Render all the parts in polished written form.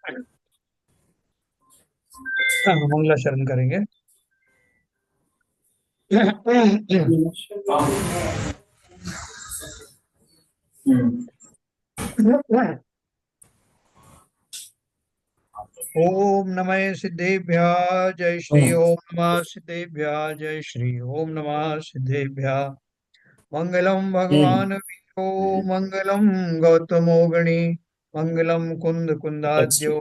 हाँ, मंगलाचरण करेंगे। ओम नमः सिद्धेभ्य जय श्री ओम नमः सिद्धेभ्य जय श्री ओम नमः सिद्धेभ्य। मंगलम भगवान विष्णु मंगलम गौतमोगणि मंगलम कुंद कुंदाद्यो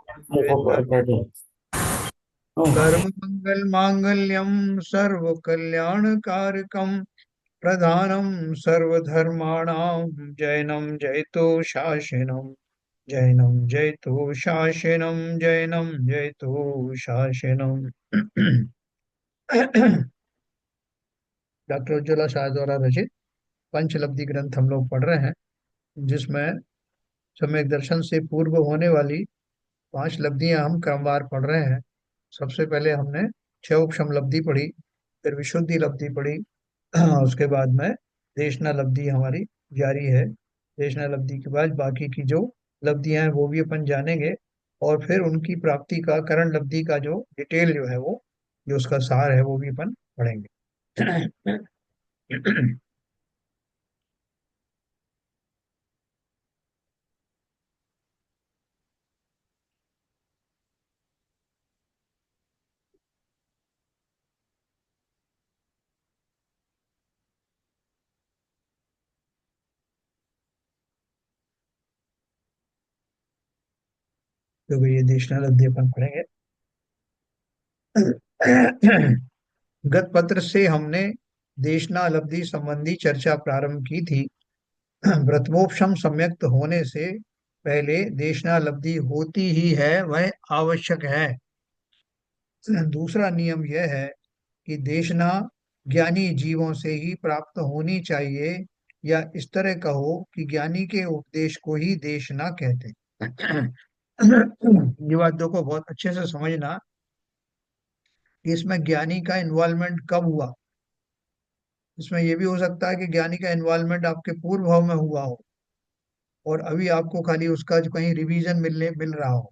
सर्व मंगल मांगल्यम सर्व कल्याण कारकम प्रधानम सर्वधर्माणां जैनम जयतो शासनम जैनम जयतो शासनम जैनम जयतो शासनम। डॉक्टर उज्ज्वला शाह द्वारा रचित पंचलब्धि ग्रंथ हम लोग पढ़ रहे हैं, जिसमें सम्यक दर्शन से पूर्व होने वाली पांच लब्धियां हम क्रमवार पढ़ रहे हैं। सबसे पहले हमने छह उपशम लब्धि पढ़ी, फिर विशुद्धि लब्धि पढ़ी। उसके बाद में देशना लब्धि हमारी जारी है। देशना लब्धि के बाद बाकी की जो लब्धियां हैं वो भी अपन जानेंगे, और फिर उनकी प्राप्ति का करण लब्धि का जो डिटेल जो है वो, जो उसका सार है वो भी अपन पढ़ेंगे। तो ये देशना लब्धि अपन पढ़ेंगे। गत पत्र से हमने देशना लब्धि संबंधी चर्चा प्रारंभ की थी। व्रतमोपशम सम्यक्त होने से पहले देशना लब्धि होती ही है, वह आवश्यक है। दूसरा नियम यह है कि देशना ज्ञानी जीवों से ही प्राप्त होनी चाहिए, या इस तरह कहो कि ज्ञानी के उपदेश को ही देशना कहते हैं। ये बात देखो, बहुत अच्छे से समझना कि इसमें ज्ञानी का इन्वॉल्वमेंट कब हुआ। इसमें यह भी हो सकता है कि ज्ञानी का इन्वॉल्वमेंट आपके पूर्व भाव में हुआ हो, और अभी आपको खाली उसका जो कहीं रिवीजन मिल रहा हो।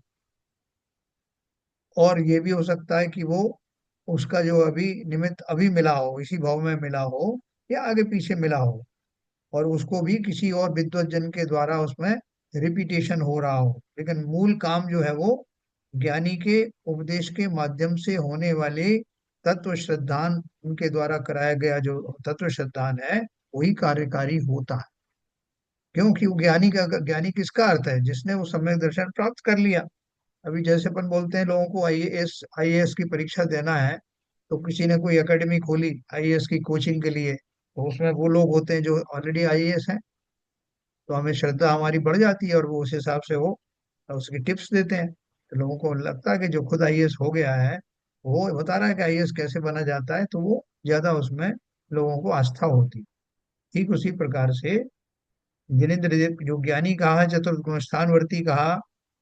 और ये भी हो सकता है कि वो उसका जो अभी निमित्त अभी मिला हो, इसी भाव में मिला हो या आगे पीछे मिला हो, और उसको भी किसी और विद्वत जन के द्वारा उसमें रिपीटेशन हो रहा हो, लेकिन मूल काम जो है वो ज्ञानी के उपदेश के माध्यम से होने वाले तत्व श्रद्धान, उनके द्वारा कराया गया जो तत्व श्रद्धान है, वही कार्यकारी होता है। क्योंकि वो ज्ञानी किसका अर्थ है? जिसने वो सम्यक दर्शन प्राप्त कर लिया। अभी जैसे अपन बोलते हैं लोगों को आईएएस की परीक्षा देना है, तो किसी ने कोई एकेडमी खोली आईएएस की कोचिंग के लिए, तो उसमें वो लोग होते हैं जो ऑलरेडी आईएएस हैं। तो हमें श्रद्धा हमारी बढ़ जाती है, और वो उस हिसाब से वो उसकी टिप्स देते हैं। तो लोगों को लगता है कि जो खुद आईएएस हो गया है वो बता रहा है कि आईएएस कैसे बना जाता है, तो वो ज्यादा उसमें लोगों को आस्था होती। ठीक उसी प्रकार से जिनेन्द्र देव जो ज्ञानी कहा है, चतुर्थ स्थानवर्ती कहा,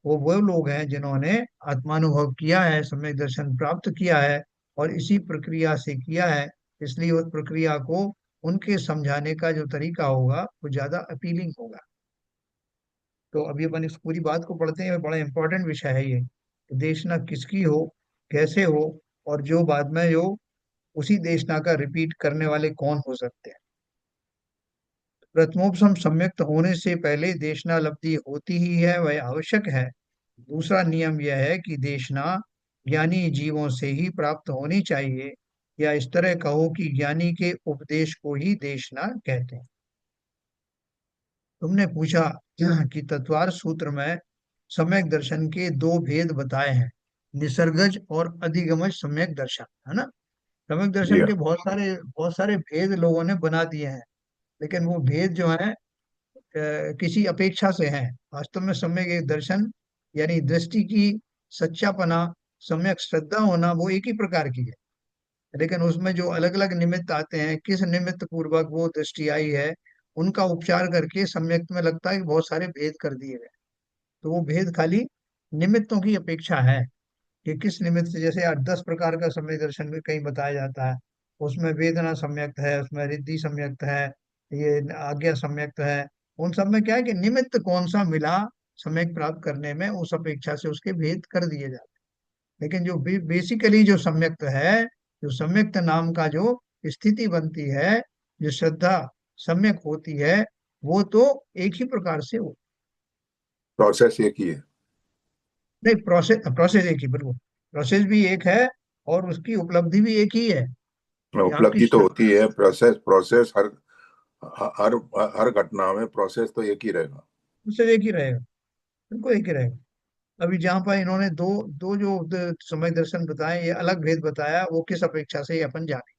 वो लोग हैं जिन्होंने आत्मानुभव किया है, सम्यक दर्शन प्राप्त किया है, और इसी प्रक्रिया से किया है। इसलिए उस प्रक्रिया को उनके समझाने का जो तरीका होगा वो ज्यादा अपीलिंग होगा। तो अभी अपन इस पूरी बात को पढ़ते हैं, बड़ा इंपॉर्टेंट विषय है ये, कि देशना किसकी हो, कैसे हो, और जो बाद में जो उसी देशना का रिपीट करने वाले कौन हो सकते हैं। प्रथमोपसम सम्यक्त होने से पहले देशना लब्धि होती ही है, वह आवश्यक है। दूसरा नियम यह है कि देशना ज्ञानी जीवों से ही प्राप्त होनी चाहिए, या इस तरह कहो कि ज्ञानी के उपदेश को ही देशना कहते हैं। तुमने पूछा कि तत्वार सूत्र में सम्यक दर्शन के दो भेद बताए हैं, निसर्गज और अधिगमज सम्यक दर्शन, है ना। सम्यक जी दर्शन के बहुत सारे भेद लोगों ने बना दिए हैं, लेकिन वो भेद जो है किसी अपेक्षा से हैं। वास्तव में सम्यक एक दर्शन यानी दृष्टि की सच्चापना, सम्यक श्रद्धा होना, वो एक ही प्रकार की है। लेकिन उसमें जो अलग अलग निमित्त आते हैं, किस निमित्त पूर्वक वो दृष्टि आई है, उनका उपचार करके सम्यक में लगता है कि बहुत सारे भेद कर दिए गए। तो वो भेद खाली निमित्तों की अपेक्षा है, कि किस निमित्त से। जैसे 8-10 प्रकार का सम्यक दर्शन में कहीं बताया जाता है, उसमें वेदना सम्यक्त है, उसमें रिद्धि सम्यक्त है, ये आज्ञा सम्यक्त है। उन सब में क्या है कि निमित्त कौन सा मिला, सम्यक प्राप्त करने में उस अपेक्षा से उसके भेद कर दिए जाते हैं। लेकिन जो बेसिकली जो सम्यक्त है, जो सम्यक्त नाम का जो स्थिति बनती है, जो श्रद्धा सम्यक होती है, वो तो एक ही प्रकार से हो। प्रोसेस एक ही है। नहीं, प्रोसेस प्रोसेस एक ही, बिल्कुल प्रोसेस भी एक है और उसकी उपलब्धि भी एक ही है। ये आपकी उपलब्धि तो होती है, प्रोसेस प्रोसेस हर हर घटना में प्रोसेस तो एक ही रहेगा। प्रोसेस एक ही रहेगा, बिल्कुल एक ही रहेगा। अभी जहाँ पर इन्होंने दो दो जो समय दर्शन बताए, ये अलग भेद बताया, वो किस अपेक्षा से ये अपन जाने।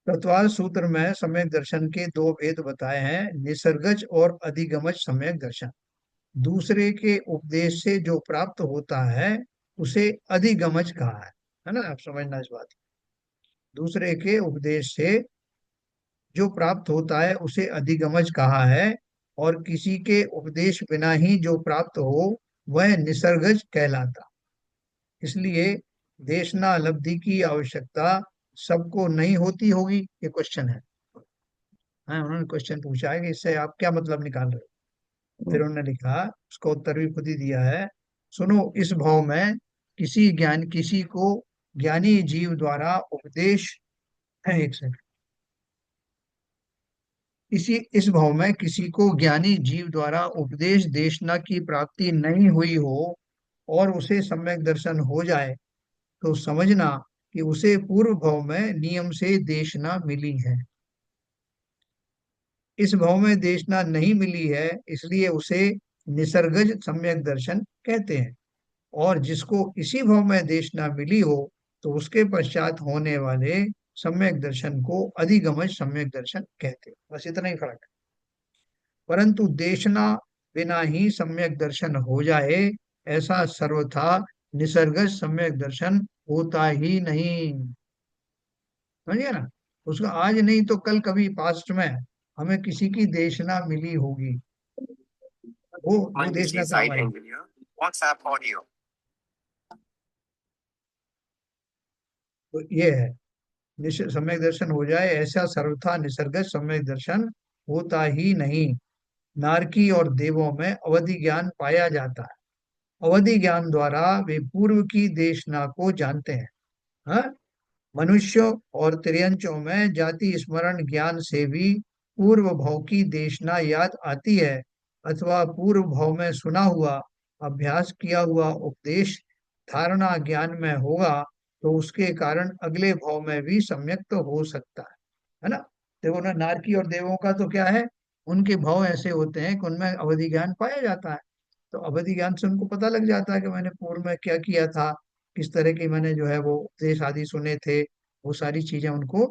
तत्वाद सूत्र में सम्यक दर्शन के दो भेद बताए हैं, निसर्गज और अधिगमज सम्यक दर्शन। दूसरे के उपदेश से जो प्राप्त होता है उसे अधिगमज कहा है ना, आप समझना इस बात को। दूसरे के उपदेश से जो प्राप्त होता है उसे अधिगमज कहा है, और किसी के उपदेश बिना ही जो प्राप्त हो वह निसर्गज कहलाता। इसलिए देशना लब्धि की आवश्यकता सबको नहीं होती होगी, ये क्वेश्चन है। हाँ, उन्होंने क्वेश्चन पूछा है कि इससे आप क्या मतलब निकाल रहे हो। फिर हम्म। उन्होंने लिखा, उसका उत्तर भी खुद ही दिया है। सुनो, इस भाव में किसी को ज्ञानी जीव द्वारा उपदेश है, एक सेकंड, इस भाव में किसी को ज्ञानी जीव द्वारा उपदेश देशना की प्राप्ति नहीं हुई हो और उसे सम्यक दर्शन हो जाए, तो समझना कि उसे पूर्व भाव में नियम से देशना मिली है। इस भाव में देशना नहीं मिली है, इसलिए उसे निसर्गज सम्यक दर्शन कहते हैं। और जिसको इसी भाव में देशना मिली हो, तो उसके पश्चात होने वाले सम्यक दर्शन को अधिगमज सम्यक दर्शन कहते हैं। बस इतना ही फर्क है। परंतु देशना बिना ही सम्यक दर्शन हो जाए, ऐसा सर्वथा निसर्गज सम्यक दर्शन होता ही नहीं। समझिए ना, उसका आज नहीं तो कल कभी पास्ट में हमें किसी की देशना मिली होगी, वो देशना काम आएगी। तो ये है, सम्यक दर्शन हो जाए ऐसा सर्वथा निसर्गज सम्यक दर्शन होता ही नहीं। नारकी और देवों में अवधि ज्ञान पाया जाता है। अवधि ज्ञान द्वारा वे पूर्व की देशना को जानते हैं। हाँ? मनुष्यों और त्रियंचों में जाति स्मरण ज्ञान से भी पूर्व भाव की देशना याद आती है, अथवा पूर्व भाव में सुना हुआ, अभ्यास किया हुआ उपदेश धारणा ज्ञान में होगा, तो उसके कारण अगले भाव में भी सम्यक तो हो सकता है ना। देखो ना, नारकी और देवों का तो क्या है, उनके भाव ऐसे होते हैं कि उनमें अवधि ज्ञान पाया जाता है। तो अवधि ज्ञान से उनको पता लग जाता है कि मैंने पूर्व में क्या किया था, किस तरह की मैंने जो है वो उपदेश आदि सुने थे, वो सारी चीजें उनको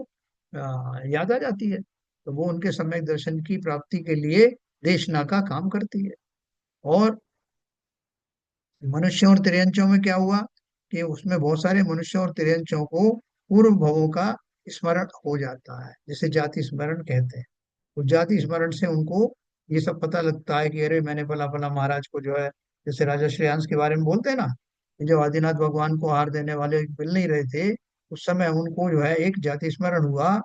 याद आ जाती है। तो वो उनके सम्यक दर्शन की प्राप्ति के लिए देशना का काम करती है। और मनुष्यों और तिर्यंचों में क्या हुआ कि उसमें बहुत सारे मनुष्यों और तिर्यंचों को पूर्व भवों का स्मरण हो जाता है, जिसे जाति स्मरण कहते हैं। तो जाति स्मरण से उनको ये सब पता लगता है कि अरे मैंने फला फला महाराज को जो है, जैसे राजा श्रेयांश के बारे में बोलते हैं ना, कि जब आदिनाथ भगवान को आहार देने वाले मिल नहीं रहे थे, उस समय उनको जो है एक जाति स्मरण हुआ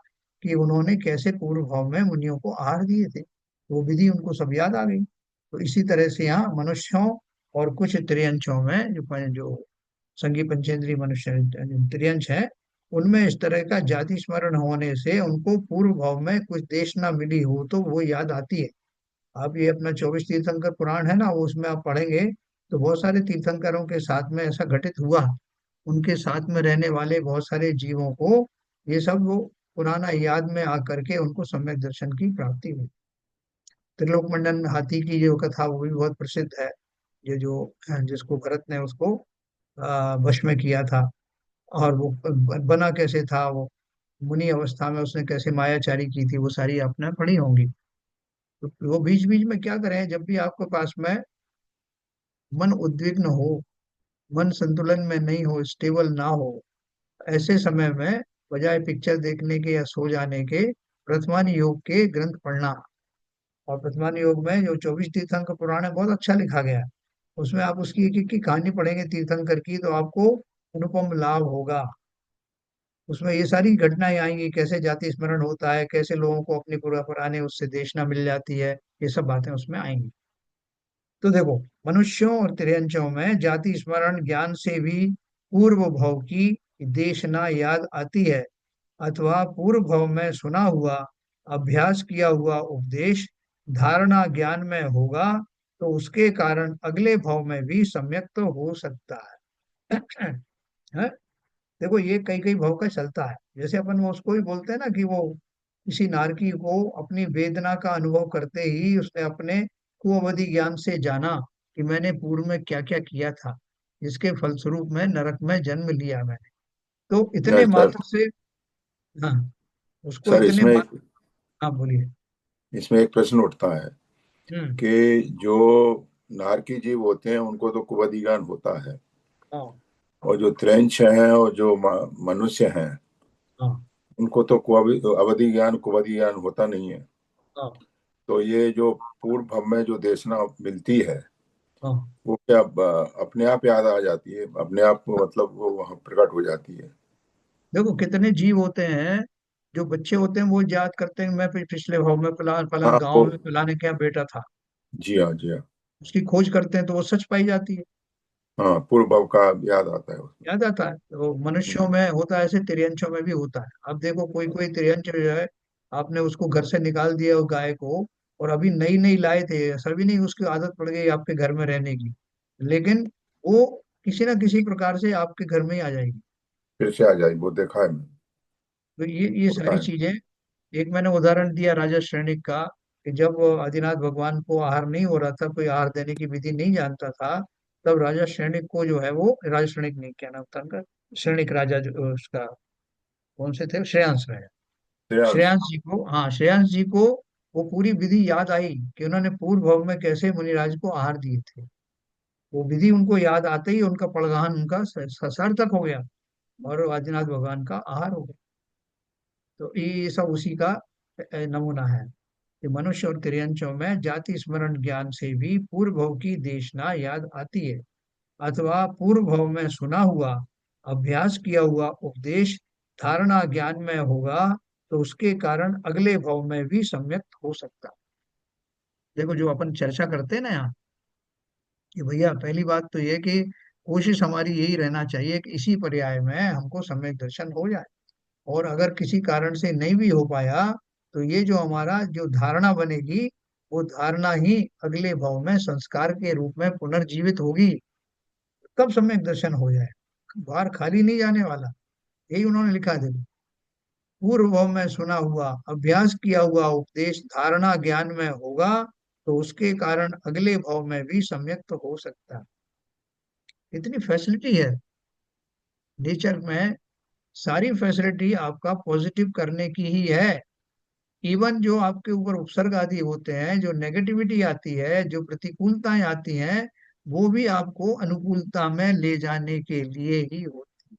कि उन्होंने कैसे पूर्व भाव में मुनियों को आहार दिए थे। वो विधि उनको सब याद आ गई। तो इसी तरह से यहाँ मनुष्यों और कुछ त्रियंशों में जो संघी पंचेंद्रीय मनुष्य त्रियंश है, उनमें इस तरह का जाति स्मरण होने से उनको पूर्व भाव में कुछ देश ना मिली हो तो वो याद आती है। आप ये अपना 24 तीर्थंकर पुराण है ना, वो उसमें आप पढ़ेंगे तो बहुत सारे तीर्थंकरों के साथ में ऐसा घटित हुआ। उनके साथ में रहने वाले बहुत सारे जीवों को ये सब वो पुराना याद में आकर के उनको सम्यक दर्शन की प्राप्ति हुई। त्रिलोक मंडन हाथी की जो कथा वो भी बहुत प्रसिद्ध है। ये जो जिसको भरत ने उसको वश में किया था, और वो बना कैसे था, वो मुनि अवस्था में उसने कैसे मायाचारी की थी, वो सारी आपने पढ़ी होंगी। तो वो बीच बीच में क्या करें, जब भी आपके पास में मन उद्विग्न हो, मन संतुलन में नहीं हो, स्टेबल ना हो, ऐसे समय में बजाय पिक्चर देखने के या सो जाने के वर्तमान योग के ग्रंथ पढ़ना। और वर्तमान योग में जो 24 तीर्थंकर पुराण है, बहुत अच्छा लिखा गया है। उसमें आप उसकी एक एक की कहानी पढ़ेंगे तीर्थंकर की, तो आपको अनुपम लाभ होगा। उसमें ये सारी घटनाएं आएंगी, कैसे जाति स्मरण होता है, कैसे लोगों को अपनी पूरा पुराने उससे देशना मिल जाती है, ये सब बातें उसमें आएंगी। तो देखो, मनुष्यों और तिर्यंचों में जाति स्मरण ज्ञान से भी पूर्व भव की देशना याद आती है, अथवा पूर्व भव में सुना हुआ, अभ्यास किया हुआ उपदेश धारणा ज्ञान में होगा, तो उसके कारण अगले भव में भी सम्यक तो हो सकता है। है? देखो, ये कई कई भाव का चलता है। जैसे अपन वो उसको ही बोलते हैं ना कि वो किसी नारकी को अपनी वेदना का अनुभव करते ही उसने अपने कुअवधि ज्ञान से जाना कि मैंने पूर्व में क्या क्या किया था, जिसके फलस्वरूप मैं नरक में जन्म लिया मैंने। तो इतने नहीं सर। मात्र से, हाँ, उसको सर इतने इसमें मात्र, हाँ बोलिए। इसमें एक प्रश्न उठता है हम्म। कि जो नारकी जीव होते हैं उनको तो कुवदि ज्ञान होता है, हाँ। और जो त्रैंच हैं और जो मनुष्य हैं हाँ। उनको तो अवधि ज्ञान कुवदि ज्ञान होता नहीं है। हाँ। तो ये जो पूर्व भव में जो देशना मिलती है हाँ। वो क्या अपने आप याद आ जाती है, अपने आप मतलब वो वहाँ प्रकट हो जाती है? देखो, कितने जीव होते हैं, जो बच्चे होते हैं वो याद करते हैं मैं पिछले भाव में फलान फलान हाँ गांव वो, में फलाने क्या बेटा था। जी हाँ जी हाँ। उसकी खोज करते हैं तो वो सच पाई जाती है, हाँ पूर्व भव का याद आता है उसमें। याद आता है। तो मनुष्यों हम्म। में होता है ऐसे, तिर्यंचों में भी होता है। अब देखो, कोई कोई तिर्यंच जो है, आपने उसको घर से निकाल दिया वो गाय को, और अभी नई नई लाए थे, ऐसा भी नहीं उसकी आदत पड़ गई आपके घर में रहने की, लेकिन वो किसी ना किसी प्रकार से आपके घर में ही आ जाएगी। फिर से आ जाए, वो देखा है मैंने। तो ये होता सारी है। चीजें, एक मैंने उदाहरण दिया राजा श्रेणिक का, कि जब आदिनाथ भगवान को आहार नहीं हो रहा था, कोई आहार देने की विधि नहीं जानता था, तब राजा श्रेणिक को जो है वो, राजा श्रेणिक नहीं, क्या नाम था उनका, श्रेणिक राजा जो उसका, कौन से थे, श्रेयांश राजा, श्रेयांश। श्रेयांश जी को, हाँ श्रेयांश जी को वो पूरी विधि याद आई कि उन्होंने पूर्व भव में कैसे मुनिराज को आहार दिए थे। वो विधि उनको याद आते ही उनका पड़गान उनका सार्थक हो गया, और आदिनाथ भगवान का आहार हो गया। तो ये सब उसी का नमूना है कि मनुष्य और तिर्यंचों में जाति स्मरण ज्ञान से भी पूर्व भव की देशना याद आती है, अथवा पूर्व भव में सुना हुआ, अभ्यास किया हुआ उपदेश धारणा ज्ञान में होगा, तो उसके कारण अगले भव में भी सम्यक हो सकता। देखो, जो अपन चर्चा करते हैं ना यहाँ, कि भैया पहली बात तो ये कि कोशिश हमारी यही रहना चाहिए कि इसी पर्याय में हमको सम्यक दर्शन हो जाए। और अगर किसी कारण से नहीं भी हो पाया, तो ये जो हमारा जो धारणा बनेगी, वो धारणा ही अगले भाव में संस्कार के रूप में पुनर्जीवित होगी, तब सम्यक दर्शन हो जाए। बाहर खाली नहीं जाने वाला। यही उन्होंने लिखा है, देखो, पूर्व भाव में सुना हुआ, अभ्यास किया हुआ उपदेश धारणा ज्ञान में होगा, तो उसके कारण अगले भाव में भी सम्यक तो हो सकता है। इतनी फैसिलिटी है नेचर में, सारी फैसिलिटी आपका पॉजिटिव करने की ही है। इवन जो आपके ऊपर उपसर्ग आदि होते हैं, जो नेगेटिविटी आती है, जो प्रतिकूलताएं आती हैं, वो भी आपको अनुकूलता में ले जाने के लिए ही होती।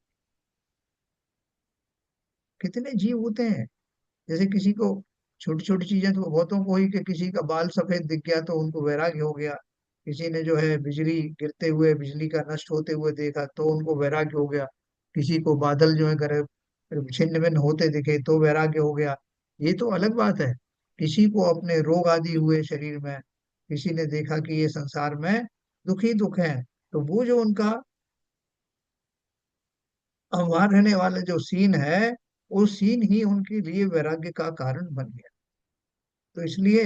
कितने जीव होते हैं, जैसे किसी को छोटी छोटी चीजें तो बहुतों को ही, कि किसी का बाल सफेद दिख गया तो उनको वैराग्य हो गया, किसी ने जो है बिजली गिरते हुए, बिजली का नष्ट होते हुए देखा तो उनको वैराग्य हो गया, किसी को बादल जो है करे छिन्न भिन्न होते दिखे तो वैराग्य हो गया। ये तो अलग बात है। किसी को अपने रोग आदि हुए शरीर में, किसी ने देखा कि ये संसार में दुख ही दुख है, तो वो जो उनका वहां रहने वाला जो सीन है, वो सीन ही उनके लिए वैराग्य का कारण बन गया। तो इसलिए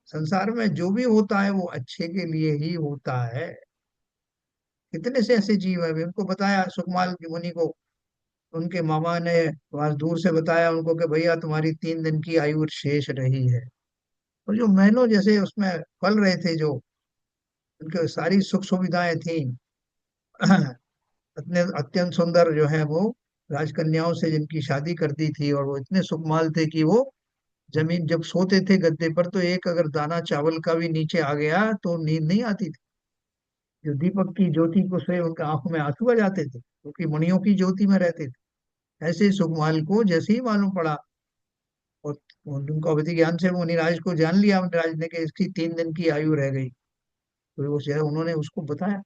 संसार में जो भी होता है वो अच्छे के लिए ही होता है। कितने से ऐसे जीव है, अभी उनको बताया सुकमाल की मुनि को, उनके मामा ने वहां दूर से बताया उनको कि भैया तुम्हारी 3 दिन की आयु शेष रही है। और जो महीनों जैसे उसमें पल रहे थे, जो उनके सारी सुख सुविधाएं थी, इतने अत्यंत सुंदर जो है वो राजकन्याओं से जिनकी शादी कर दी थी, और वो इतने सुकमाल थे कि वो जमीन जब सोते थे गद्दे पर, तो एक अगर दाना चावल का भी नीचे आ गया तो नींद नहीं आती थी। जो दीपक की ज्योति को से उनके आंखों में आंसू आ जाते थे, क्योंकि मणियों की ज्योति में रहते थे। ऐसे ही सुकमाल को जैसे ही मालूम पड़ा, और उनको अवधि ज्ञान से मुनिराज को जान लिया मुनिराज ने कि इसकी 3 दिन की आयु रह गई, तो वो जो है उन्होंने उसको बताया,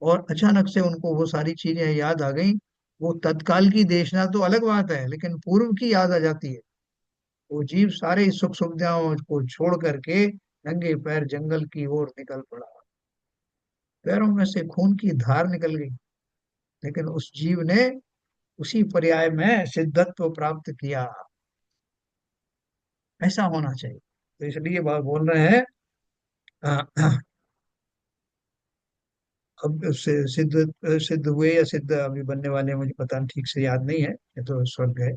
और अचानक से उनको वो सारी चीजें याद आ गई। वो तत्काल की देशना तो अलग बात है, लेकिन पूर्व की याद आ जाती है। वो जीव सारे सुख सुविधाओं को छोड़ करके नंगे पैर जंगल की ओर निकल पड़ा। पैरों में से खून की धार निकल गई, लेकिन उस जीव ने उसी पर्याय में सिद्धत्व प्राप्त किया। ऐसा होना चाहिए। तो इसलिए बोल रहे हैं अब सिद्ध सिद्ध हुए या सिद्ध अभी बनने वाले हैं, मुझे पता नहीं, ठीक से याद नहीं है, ये तो स्वर्ग है।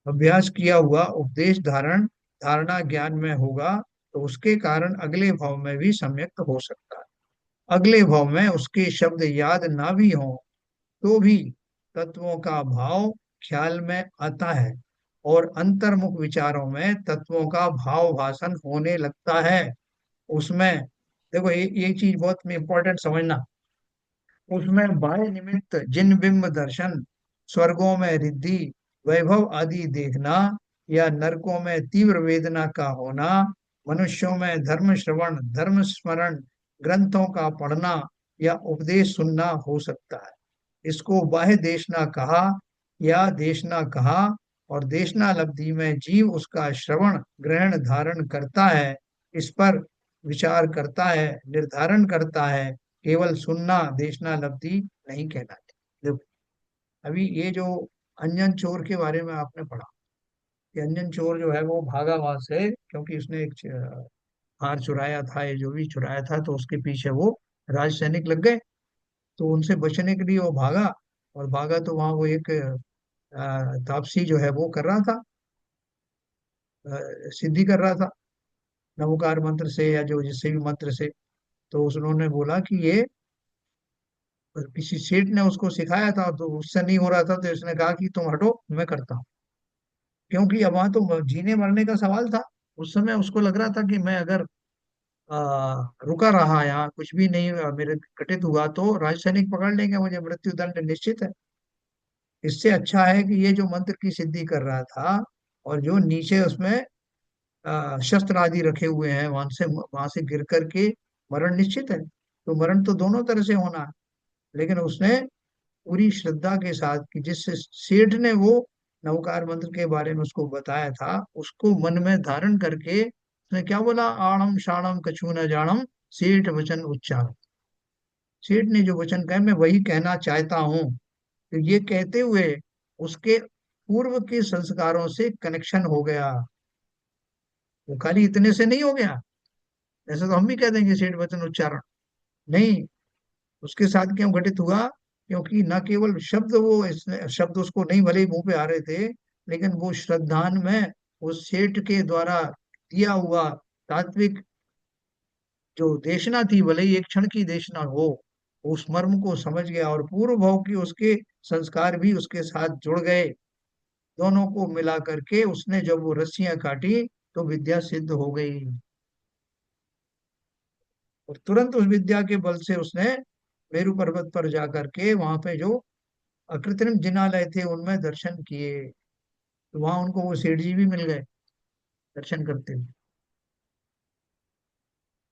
अभ्यास किया हुआ उपदेश धारणा ज्ञान में होगा, तो उसके कारण अगले भाव में भी सम्यक हो सकता है। अगले भाव में उसके शब्द याद ना भी हों तो भी तत्वों का भाव ख्याल में आता है, और अंतर्मुख विचारों में तत्वों का भाव भाषण होने लगता है। उसमें देखो, ये चीज बहुत इंपॉर्टेंट समझना। उसमें बाह्य निमित्त जिन बिंब दर्शन, स्वर्गों में रिद्धि, वैभव आदि देखना, या नरकों में तीव्र वेदना का होना, मनुष्यों में धर्म श्रवण, धर्म स्मरण, ग्रंथों का पढ़ना या उपदेश सुनना हो सकता है। इसको बाह्य देशना कहा या देशना कहा, और देशना लब्धि में जीव उसका श्रवण ग्रहण धारण करता है, इस पर विचार करता है, निर्धारण करता है। केवल सुनना देशना लब्धि नहीं कहलाती। देखो, अभी ये जो अंजन चोर के बारे में आपने पढ़ा, कि अंजन चोर जो है वो भागा वहां से, क्योंकि उसने एक हार चुराया था, ये जो भी चुराया था, तो उसके पीछे वो राज सैनिक लग गए। तो उनसे बचने के लिए वो भागा, और भागा तो वहां वो एक तापसी जो है वो कर रहा था, सिद्धि कर रहा था, नवकार मंत्र से या जो जिससे भी मंत्र से। तो उन्होंने बोला कि ये किसी सेठ ने उसको सिखाया था, तो उससे नहीं हो रहा था, तो उसने कहा कि तुम हटो, मैं करता हूँ। क्योंकि अब वहां तो जीने मरने का सवाल था। उस समय उसको लग रहा था कि मैं अगर रुका रहा यहाँ, कुछ भी नहीं मेरे घटित हुआ, तो राज सैनिक पकड़ लेंगे मुझे, मृत्यु दंड निश्चित है। इससे अच्छा है कि ये जो मंत्र की सिद्धि कर रहा था, और जो नीचे उसमें शस्त्र आदि रखे हुए हैं, वहां से गिर करके मरण निश्चित है। तो मरण तो दोनों तरह से होना है। लेकिन उसने पूरी श्रद्धा के साथ, कि जिस सेठ ने वो नवकार मंत्र के बारे में उसको बताया था, उसको मन में धारण करके उसने क्या बोला, आणम शाणम कछु न जानम, सेठ वचन उच्चार। सेठ ने जो वचन कहे, मैं वही कहना चाहता हूँ। तो ये कहते हुए उसके पूर्व के संस्कारों से कनेक्शन हो गया। वो खाली इतने से नहीं हो गया। ऐसे तो हम भी कह देंगे सेठ वचन उच्चारण, नहीं। उसके साथ क्यों घटित हुआ? क्योंकि न केवल शब्द, शब्द उसको नहीं भले ही मुंह पे आ रहे थे, लेकिन वो श्रद्धान में उस सेठ के द्वारा दिया हुआ तात्विक जो देशना थी, भले ही एक क्षण की देशना हो, उस मर्म को समझ गया, और पूर्व भाव की उसके संस्कार भी उसके साथ जुड़ गए। दोनों को मिला करके उसने जब वो रस्सियां काटी, तो विद्या सिद्ध हो गई। और तुरंत उस विद्या के बल से उसने मेरु पर्वत पर जाकर के वहां पे जो अकृत्रिम जिनालय थे उनमें दर्शन किए। तो वहां उनको वो सेठ जी भी मिल गए दर्शन करते हुए।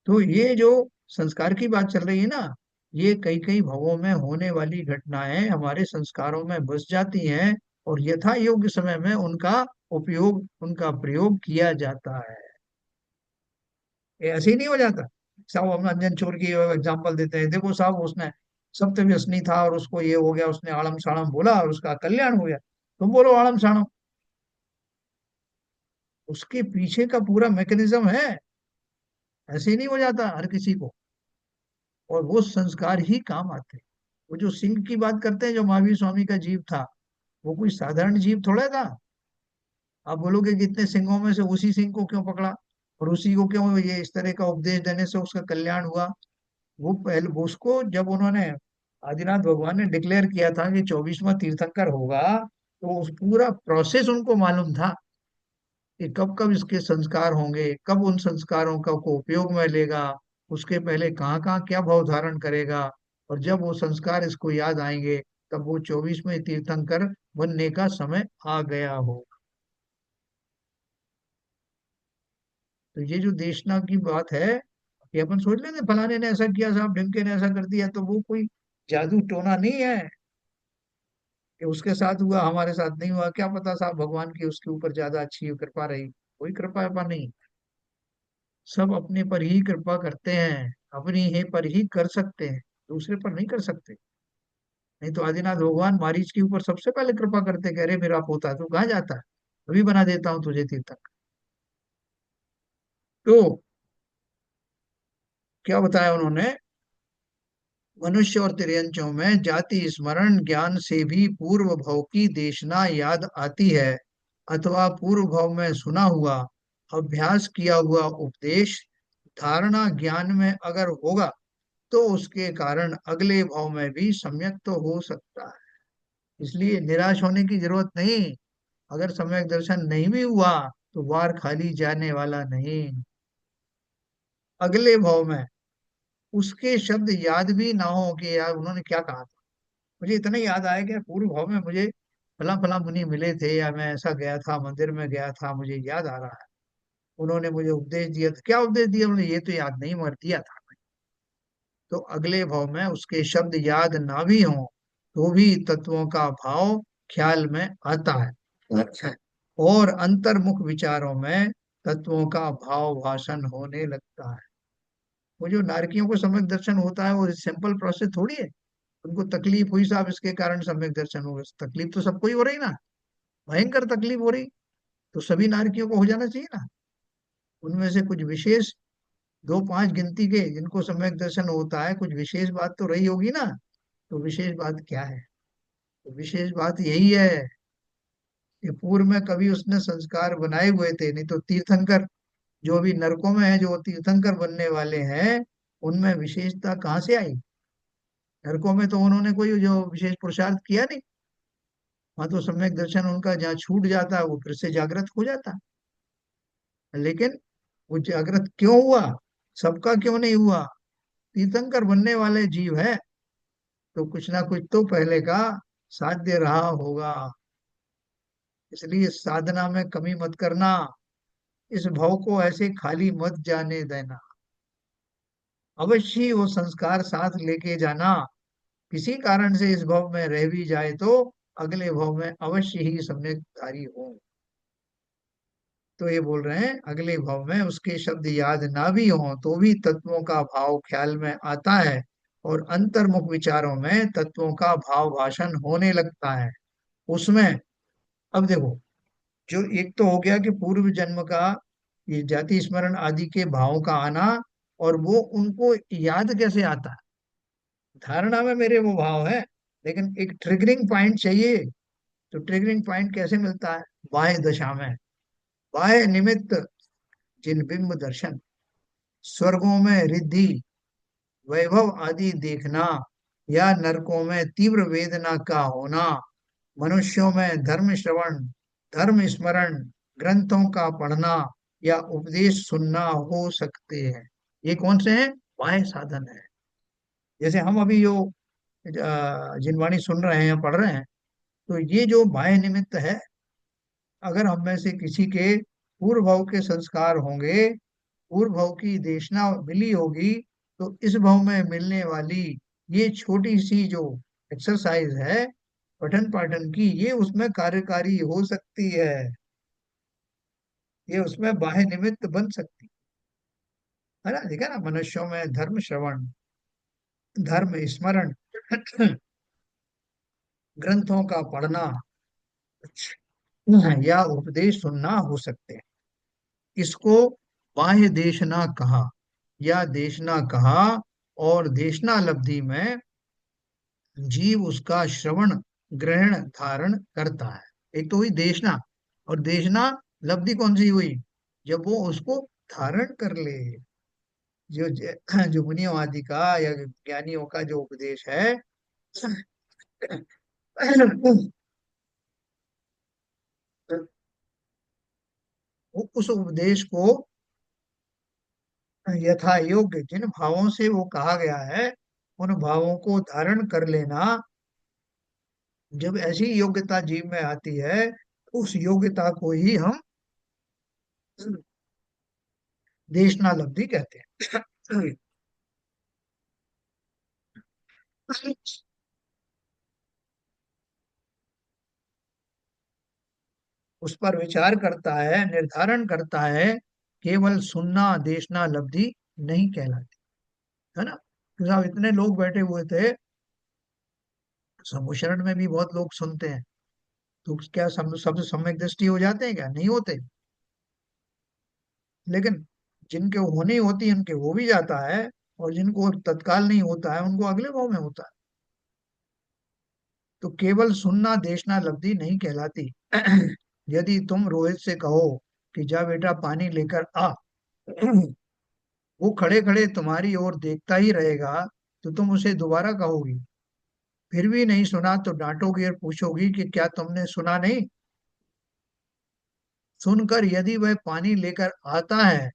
तो ये जो संस्कार की बात चल रही है ना, ये कई कई भवों में होने वाली घटनाएं हमारे संस्कारों में बस जाती हैं, और यथा योग्य समय में उनका उपयोग, उनका प्रयोग किया जाता है। ये ऐसे ही नहीं हो जाता। साहब हम अंजन चोर की एग्जाम्पल देते हैं, देखो साहब उसने सप्त व्यसनी था और उसको ये हो गया, उसने आड़म साड़म बोला और उसका कल्याण हो गया। तुम बोलो आड़म साड़म, उसके पीछे का पूरा मैकेनिज्म है। ऐसे ही नहीं हो जाता हर किसी को। और वो संस्कार ही काम आते हैं। वो जो सिंह की बात करते हैं, जो महावीर स्वामी का जीव था, वो कोई साधारण जीव थोड़ा था। आप बोलोगे कि इतने सिंहों में से उसी सिंह को क्यों पकड़ा, और उसी को क्यों ये इस तरह का उपदेश देने से उसका कल्याण हुआ। वो पहले वो उसको जब उन्होंने, आदिनाथ भगवान ने डिक्लेयर किया था कि 24वां तीर्थंकर होगा, तो उस पूरा प्रोसेस उनको मालूम था कि कब कब इसके संस्कार होंगे, कब उन संस्कारों का को उपयोग में लेगा, उसके पहले कहाँ कहाँ क्या भाव धारण करेगा, और जब वो संस्कार इसको याद आएंगे, तब वो 24वें तीर्थंकर बनने का समय आ गया हो। तो ये जो देशना की बात है, ये अपन सोच लेते हैं, फलाने ने ऐसा किया, साहब ढिमके ने ऐसा कर दिया, तो वो कोई जादू टोना नहीं है कि उसके साथ हुआ हमारे साथ नहीं हुआ। क्या पता साहब भगवान की उसके ऊपर ज्यादा अच्छी कृपा रही, कोई कृपा कृपा नहीं। सब अपने पर ही कृपा करते हैं, अपनी ही पर ही कर सकते हैं। दूसरे पर नहीं कर सकते। नहीं तो आदिनाथ भगवान मारीच के ऊपर सबसे पहले कृपा करते, कह रहे मेरा पोता तू कहाँ जाता है, अभी बना देता हूँ तुझे तीर्थंकर। तो क्या बताया उन्होंने, मनुष्य और तिर्यंचों में जाति स्मरण ज्ञान से भी पूर्व भव की देशना याद आती है, अथवा पूर्व भव में सुना हुआ अभ्यास किया हुआ उपदेश धारणा ज्ञान में अगर होगा तो उसके कारण अगले भाव में भी सम्यक तो हो सकता है। इसलिए निराश होने की जरूरत नहीं। अगर सम्यक दर्शन नहीं भी हुआ तो वार खाली जाने वाला नहीं। अगले भाव में उसके शब्द याद भी ना हो कि यार उन्होंने क्या कहा था। मुझे इतना याद आया कि पूर्व भाव में मुझे फला फला मुनि मिले थे, या मैं ऐसा गया था, मंदिर में गया था, मुझे याद आ रहा है, उन्होंने मुझे उपदेश दिया था। क्या उपदेश दिया उन्होंने ये तो याद नहीं, मगर दिया था। तो अगले भाव में उसके शब्द याद ना भी हों तो भी तत्वों का भाव ख्याल में आता है। अच्छा। और अंतर्मुख विचारों में तत्वों का भाव भाषण होने लगता है। वो जो नारकियों को सम्यक दर्शन होता है वो सिंपल प्रोसेस थोड़ी है। उनको तकलीफ हुई साहब, इसके कारण सम्यक दर्शन हो गया। तकलीफ तो सबको ही हो रही ना, भयंकर तकलीफ हो रही, तो सभी नारकियों को हो जाना चाहिए ना। उनमें से कुछ विशेष दो पांच गिनती के जिनको सम्यक दर्शन होता है, कुछ विशेष बात तो रही होगी ना। तो विशेष बात क्या है? तो विशेष बात यही है कि पूर्व में कभी उसने संस्कार बनाए हुए थे, नहीं तो तीर्थंकर जो अभी नरकों में है, जो तीर्थंकर बनने वाले हैं, उनमें विशेषता कहाँ से आई? नरकों में तो उन्होंने कोई जो विशेष पुरुषार्थ किया नहीं। वहां तो सम्यक दर्शन उनका जहाँ छूट जाता है वो फिर से जागृत हो जाता है। लेकिन वो जागृत क्यों हुआ, सबका क्यों नहीं हुआ? तीर्थंकर बनने वाले जीव है तो कुछ ना कुछ तो पहले का साध्य रहा होगा। इसलिए साधना में कमी मत करना, इस भव को ऐसे खाली मत जाने देना। अवश्य वो संस्कार साथ लेके जाना। किसी कारण से इस भव में रह भी जाए तो अगले भव में अवश्य ही सम्यकधारी हो। तो ये बोल रहे हैं अगले भव में उसके शब्द याद ना भी हो तो भी तत्वों का भाव ख्याल में आता है, और अंतर्मुख विचारों में तत्वों का भाव भाषण होने लगता है उसमें। अब देखो, जो एक तो हो गया कि पूर्व जन्म का ये जाति स्मरण आदि के भावों का आना, और वो उनको याद कैसे आता है? धारणा में मेरे वो भाव है, लेकिन एक ट्रिगरिंग पॉइंट चाहिए। तो ट्रिगरिंग पॉइंट कैसे मिलता है? बाह्य दशा में, बाह्य निमित्त, जिन बिंब दर्शन, स्वर्गों में रिद्धि वैभव आदि देखना, या नरकों में तीव्र वेदना का होना, मनुष्यों में धर्म श्रवण, धर्म स्मरण, ग्रंथों का पढ़ना या उपदेश सुनना हो सकते हैं। ये कौन से हैं? बाह्य साधन है। जैसे हम अभी जो जिनवाणी सुन रहे हैं, पढ़ रहे हैं, तो ये जो बाह्य निमित्त है, अगर हम में से किसी के पूर्व भाव के संस्कार होंगे, पूर्व भाव की देशना मिली होगी, तो इस भाव में मिलने वाली ये छोटी सी जो एक्सरसाइज है पठन पाठन की, ये उसमें कार्यकारी हो सकती है। ये उसमें बाह्य निमित्त बन सकती है ना। देखा ना, मनुष्यों में धर्म श्रवण, धर्म स्मरण, ग्रंथों का पढ़ना या उपदेश सुनना हो सकते हैं। इसको बाह्य देशना कहा या देशना कहा। और देशना लब्धि में जीव उसका श्रवण ग्रहण धारण करता है। एक तो हुई देशना, और देशना लब्धि कौन सी हुई? जब वो उसको धारण कर ले। जो मुनियों आदि का या ज्ञानियों का जो उपदेश है, वो उस उपदेश को यथा योग्य जिन भावों से वो कहा गया है, उन भावों को धारण कर लेना, जब ऐसी योग्यता जीव में आती है, उस योग्यता को ही हम देशना लब्धि कहते हैं। उस पर विचार करता है, निर्धारण करता है। केवल सुनना देशना लब्धि नहीं कहलाती, है ना। कि साहब इतने लोग बैठे हुए थे, समुशरण में भी बहुत लोग सुनते हैं, तो क्या सब सबसे सम्यक दृष्टि हो जाते हैं? क्या नहीं होते? लेकिन जिनके होनी होती है उनके हो भी जाता है, और जिनको तत्काल नहीं होता है उनको अगले भाव में होता है। तो केवल सुनना देशना लब्धि नहीं कहलाती। यदि तुम रोहित से कहो कि जा बेटा पानी लेकर आ, वो खड़े खड़े तुम्हारी ओर देखता ही रहेगा, तो तुम उसे दोबारा कहोगी, फिर भी नहीं सुना तो डांटोगी और पूछोगी कि क्या तुमने सुना नहीं? सुनकर यदि वह पानी लेकर आता है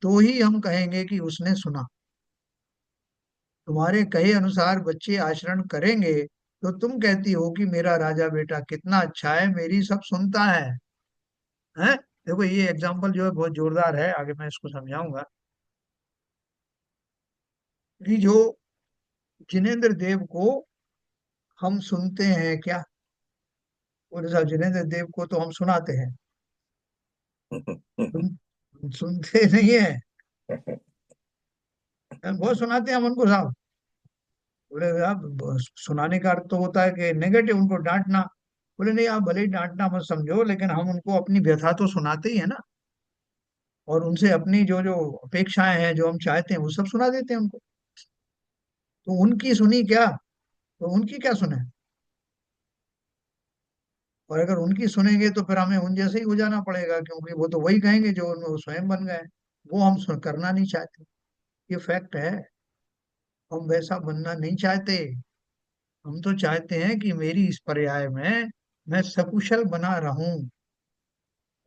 तो ही हम कहेंगे कि उसने सुना। तुम्हारे कहे अनुसार बच्चे आचरण करेंगे तो तुम कहती हो कि मेरा राजा बेटा कितना अच्छा है, मेरी सब सुनता है। देखो ये एग्जाम्पल जो है बहुत जोरदार है, आगे मैं इसको समझाऊंगा। कि जो जिनेंद्र देव को हम सुनते हैं क्या? बोले साहब जिनेंद्र देव को तो हम सुनाते हैं। सुनते नहीं है, बहुत सुनाते हैं हम उनको साहब। बोले साहब सुनाने का अर्थ तो होता है कि नेगेटिव, उनको डांटना। बोले नहीं, आप भले ही डांटना मत समझो, लेकिन हम उनको अपनी व्यथा तो सुनाते ही है ना, और उनसे अपनी जो जो अपेक्षाएं हैं, जो हम चाहते हैं, वो सब सुना देते हैं उनको। तो उनकी सुनी क्या? तो उनकी क्या सुने? और अगर उनकी सुनेंगे तो फिर हमें उन जैसे ही हो जाना पड़ेगा, क्योंकि वो तो वही कहेंगे जो वो स्वयं बन गए। वो हम करना नहीं चाहते, ये फैक्ट है। हम वैसा बनना नहीं चाहते। हम तो चाहते हैं कि मेरी इस पर्याय में मैं सकुशल बना रहूं,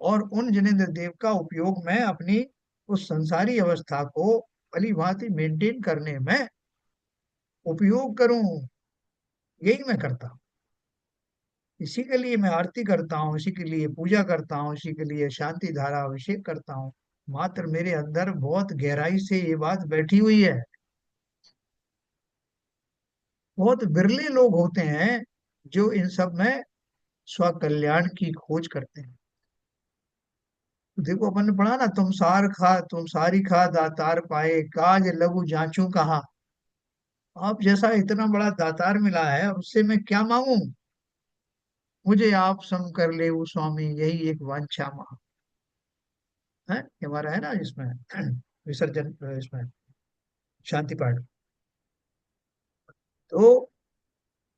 और उन जिनेंद्र देव का उपयोग मैं अपनी उस संसारी अवस्था को भली भांति मेंटेन करने में उपयोग करूं। यही मैं करता हूं। इसी के लिए मैं आरती करता हूँ, इसी के लिए पूजा करता हूँ, इसी के लिए शांति धारा अभिषेक करता हूँ। मात्र मेरे अंदर बहुत गहराई से ये बात बैठी हुई है। बहुत बिरले लोग होते हैं जो इन सब में स्व कल्याण की खोज करते हैं। देखो अपन ने पढ़ा ना, तुम सारी खा दातार पाए, काज लघु जांचू कहा। आप जैसा इतना बड़ा दातार मिला है, उससे मैं क्या मांगू? मुझे आप सम कर ले वो स्वामी, यही एक वांछा मांग है। ये हमारा है ना इसमें विसर्जन, इसमें शांति पाठ। तो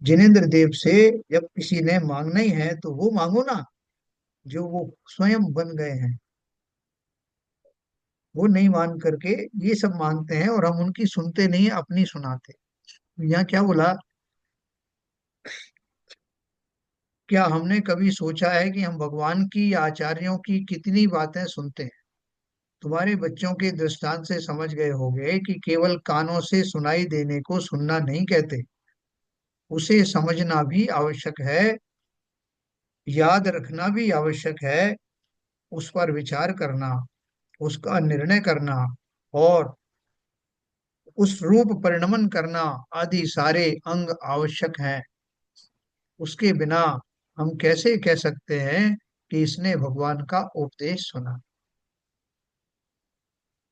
जिनेंद्र देव से जब किसी ने मांगना ही है तो वो मांगो ना, जो वो स्वयं बन गए हैं। वो नहीं मान करके ये सब मांगते हैं, और हम उनकी सुनते नहीं, अपनी सुनाते। यहाँ क्या बोला? क्या हमने कभी सोचा है कि हम भगवान की या आचार्यों की कितनी बातें सुनते हैं? तुम्हारे बच्चों के दृष्टांत से समझ गए होंगे कि केवल कानों से सुनाई देने को सुनना नहीं कहते, उसे समझना भी आवश्यक है, याद रखना भी आवश्यक है, उस पर विचार करना, उसका निर्णय करना, और उस रूप परिणमन करना आदि सारे अंग आवश्यक हैं। उसके बिना हम कैसे कह सकते हैं कि इसने भगवान का उपदेश सुना?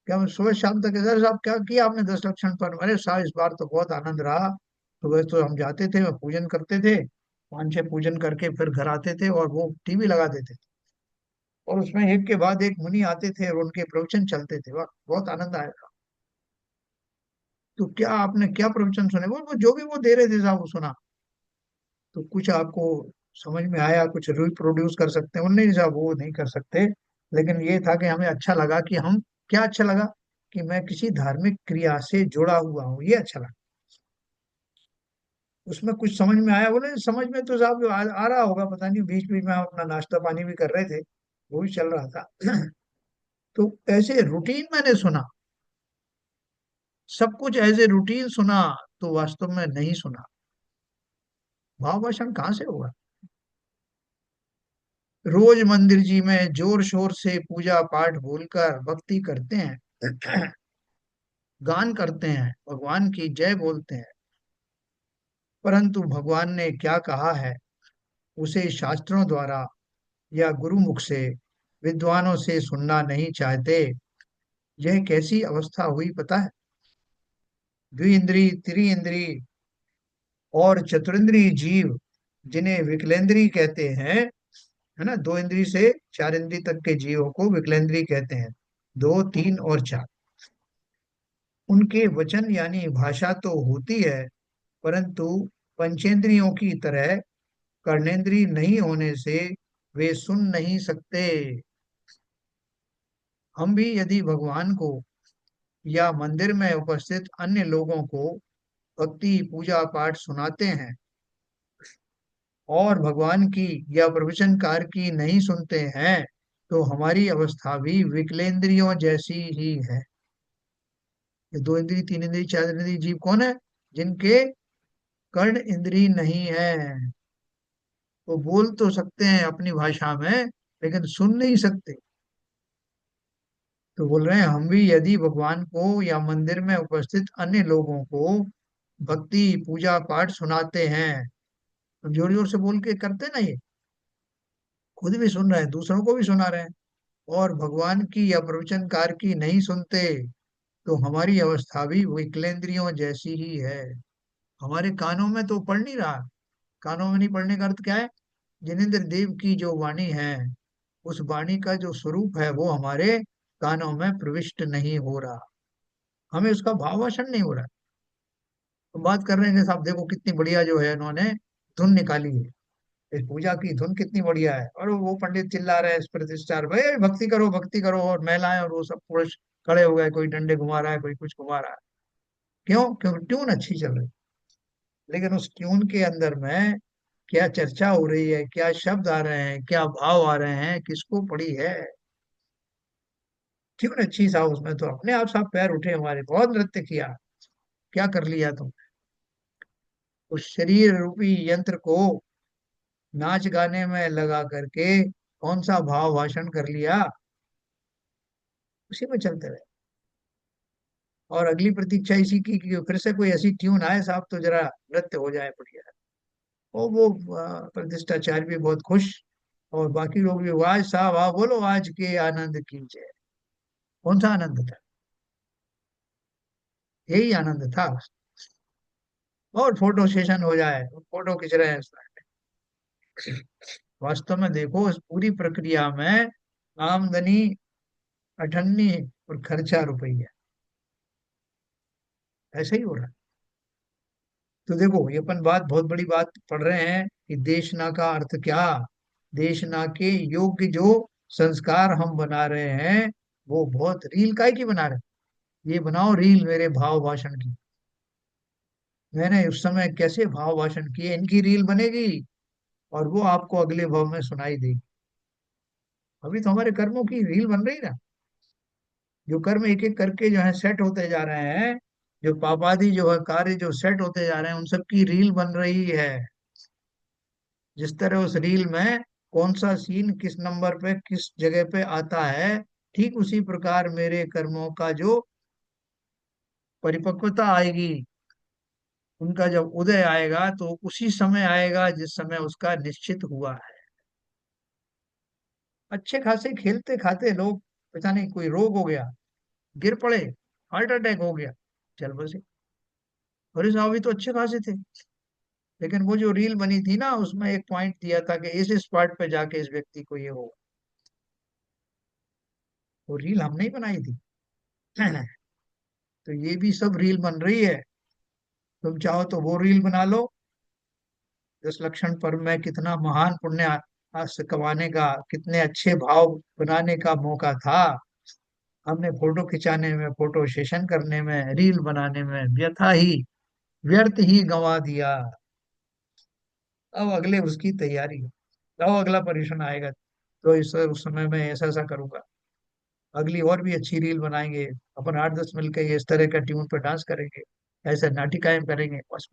क्या मैं सुबह शाम तक सर साहब क्या किया आपने 10 लक्षण पर? अरे साहब इस बार तो बहुत आनंद रहा। सुबह तो हम जाते थे, पूजन करते थे, 5-6 पूजन करके फिर घर आते थे और वो टीवी लगा देते थे, और उसमें एक के बाद एक मुनि आते थे और उनके प्रवचन चलते थे। वाह बहुत आनंद आया था। तो क्या आपने क्या प्रवचन सुने? वो जो भी वो दे रहे थे साहब वो सुना। तो कुछ आपको समझ में आया, कुछ रिप्रोड्यूस कर सकते हैं? वो नहीं साहब वो नहीं कर सकते। लेकिन ये था कि हमें अच्छा लगा कि हम, क्या अच्छा लगा? कि मैं किसी धार्मिक क्रिया से जुड़ा हुआ हूँ, ये अच्छा लगा। उसमें कुछ समझ में आया? बोले समझ में तो साहब आ रहा होगा, पता नहीं, बीच बीच में हम अपना नाश्ता पानी भी कर रहे थे, वो भी चल रहा था। तो ऐसे रूटीन मैंने सुना, सब कुछ ऐसे रूटीन सुना, तो वास्तव में नहीं सुना। भाव भाषण कहाँ से होगा? रोज मंदिर जी में जोर शोर से पूजा पाठ बोलकर भक्ति करते हैं, गान करते हैं, भगवान की जय बोलते हैं, परंतु भगवान ने क्या कहा है उसे शास्त्रों द्वारा या गुरुमुख से, विद्वानों से सुनना नहीं चाहते। यह कैसी अवस्था हुई पता है? द्विइंद्रिय, त्रिइंद्रिय और चतुरिंद्रिय जीव, जिन्हें विकलेंद्रिय कहते हैं, है ना, 2 इंद्रिय से 4 इंद्रिय तक के जीवों को विकलेंद्रिय कहते हैं, 2, 3 और 4। उनके वचन यानी भाषा तो होती है, परंतु पंचेंद्रियों की तरह कर्णेंद्रिय नहीं होने से वे सुन नहीं सकते। हम भी यदि भगवान को या मंदिर में उपस्थित अन्य लोगों को भक्ति पूजा पाठ सुनाते हैं और भगवान की या प्रवचनकार की नहीं सुनते हैं, तो हमारी अवस्था भी विकलेंद्रियों जैसी ही है। ये 2 इंद्री, 3 इंद्री, 4 इंद्री जीव कौन है? जिनके कर्ण इंद्री नहीं है। वो बोल तो सकते हैं अपनी भाषा में, लेकिन सुन नहीं सकते। तो बोल रहे हैं हम भी यदि भगवान को या मंदिर में उपस्थित अन्य लोगों को भक्ति पूजा पाठ सुनाते हैं, तो जोर जोर से बोल के करते ना ये, खुद भी सुन रहे हैं, दूसरों को भी सुना रहे हैं, और भगवान की या प्रवचनकार की नहीं सुनते, तो हमारी अवस्था भी विकलेंद्रियों जैसी ही है। हमारे कानों में तो पढ़ नहीं रहा। कानों में नहीं पढ़ने का अर्थ क्या है? जिनेन्द्र देव की जो वाणी है, उस वाणी का जो स्वरूप है वो हमारे कानों में प्रविष्ट नहीं हो रहा, हमें उसका भावांतर नहीं हो रहा। तो बात कर रहे हैं जैसे, आप देखो कितनी बढ़िया जो है इन्होंने धुन निकाली है, इस पूजा की धुन कितनी बढ़िया है, और वो पंडित चिल्ला रहे हैं इस प्रतिष्ठा, भाई भक्ति करो भक्ति करो, और महिलाएं और वो सब पुरुष खड़े हो गए, कोई डंडे घुमा रहा है, कोई कुछ घुमा रहा है। क्यों? क्योंकि ट्यून अच्छी चल रही है। लेकिन उस ट्यून के अंदर में क्या चर्चा हो रही है, क्या शब्द आ रहे हैं, क्या भाव आ रहे हैं, किसको पड़ी है? ट्यून अच्छी सा, उसमें तो अपने आप साफ पैर उठे हमारे, बहुत नृत्य किया। क्या कर लिया तुम? उस शरीर रूपी यंत्र को नाच गाने में लगा करके कौन सा भाव भाषण कर लिया, उसी में चलते रहे। और अगली प्रतीक्षा इसी की कि फिर से कोई ऐसी ट्यून आए साहब, तो जरा नृत्य हो जाए बढ़िया। और वो प्रतिष्ठाचार्य भी बहुत खुश, और बाकी लोग भी, वाह साहब वाह, बोलो आज के आनंद की जय। कौन सा आनंद था? यही आनंद था। और फोटो सेशन हो जाए, फोटो खींच रहे हैं इसमें। वास्तव में देखो, इस पूरी प्रक्रिया में आमदनी 98 और खर्चा रुपया, ऐसे ही हो रहा है। तो देखो, ये अपन बात, बहुत बड़ी बात पढ़ रहे हैं कि देशना का अर्थ क्या। देशना के योग्य जो संस्कार हम बना रहे हैं, वो बहुत रील काय की बना रहे हैं। ये बनाओ रील मेरे भाव भाषण की। मैंने उस समय कैसे भाव भाषण किए, इनकी रील बनेगी, और वो आपको अगले भाव में सुनाई देगी। अभी तो हमारे कर्मों की रील बन रही ना, जो कर्म एक एक करके जो है सेट होते जा रहे हैं, जो पापादि जो है कार्य जो सेट होते जा रहे हैं, उन सब की रील बन रही है। जिस तरह उस रील में कौन सा सीन किस नंबर पे किस जगह पे आता है, ठीक उसी प्रकार मेरे कर्मों का जो परिपक्वता आएगी, उनका जब उदय आएगा, तो उसी समय आएगा जिस समय उसका निश्चित हुआ है। अच्छे खासे खेलते खाते लोग, पता नहीं कोई रोग हो गया, गिर पड़े, हार्ट अटैक हो गया, चल बसे। अरे साहब ये तो अच्छे खासे थे, लेकिन वो जो रील बनी थी ना, उसमें एक पॉइंट दिया था कि इस स्पॉट पे जाके इस व्यक्ति को ये हो। वो रील हम नहीं बनाई थी। तो ये भी सब रील बन रही है। तुम चाहो तो वो रील बना लो, 10 लक्षण पर्व में कितना महान पुण्य से कमाने का, कितने अच्छे भाव बनाने का मौका था। हमने फोटो खिंचाने में, फोटो सेशन करने में, रील बनाने में व्यथा ही, व्यर्थ ही गंवा दिया। अब अगले उसकी तैयारी है। अब अगला परीक्षण आएगा, तो उस समय में ऐसा ऐसा करूंगा, अगली और भी अच्छी रील बनाएंगे, अपन 8-10 मिलकर ये इस तरह का ट्यून पर डांस करेंगे, ऐसे नाटिकाएं करेंगे बस।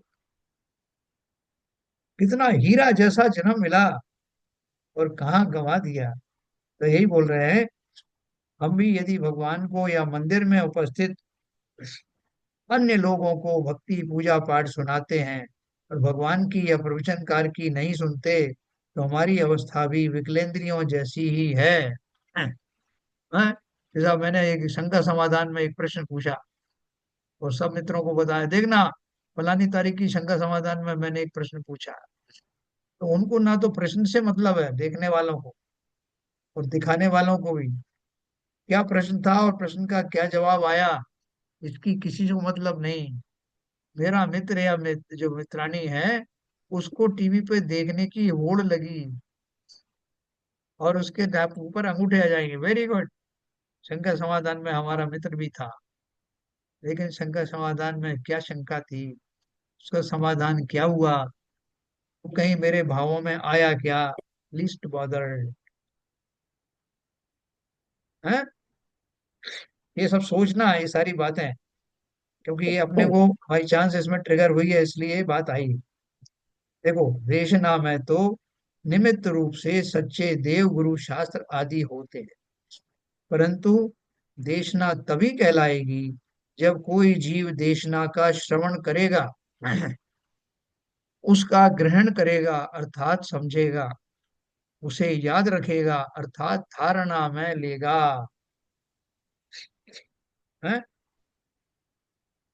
कितना हीरा जैसा जन्म मिला, और कहाँ गंवा दिया। तो यही बोल रहे हैं, हम भी यदि भगवान को या मंदिर में उपस्थित अन्य लोगों को भक्ति पूजा पाठ सुनाते हैं, और भगवान की या प्रवचनकार की नहीं सुनते, तो हमारी अवस्था भी विकलेंद्रियों जैसी ही है। हैं? हैं? जैसा मैंने एक शंका समाधान में एक प्रश्न पूछा, और सब मित्रों को बताया, देखना फलानी तारीख की शंका समाधान में मैंने एक प्रश्न पूछा। तो उनको ना तो प्रश्न से मतलब है, देखने वालों को और दिखाने वालों को भी, क्या प्रश्न था और प्रश्न का क्या जवाब आया, इसकी किसी को मतलब नहीं। मेरा मित्र या जो मित्रानी है, उसको टीवी पे देखने की होड़ लगी, और उसके ऊपर अंगूठे आ जाएंगे, वेरी गुड, शंका समाधान में हमारा मित्र भी था। लेकिन शंका समाधान में क्या शंका थी, उसका समाधान क्या हुआ, वो कहीं मेरे भावों में आया क्या, लीस्ट बॉदर्ड है। ये सब सोचना है, ये सारी बातें, क्योंकि ये अपने को बाई चांस इसमें ट्रिगर हुई है, इसलिए ये बात आई। देखो, देशना में तो निमित्त रूप से सच्चे देव गुरु शास्त्र आदि होते हैं, परंतु देशना तभी कहलाएगी जब कोई जीव देशना का श्रवण करेगा, उसका ग्रहण करेगा अर्थात समझेगा, उसे याद रखेगा अर्थात धारणा में लेगा। है,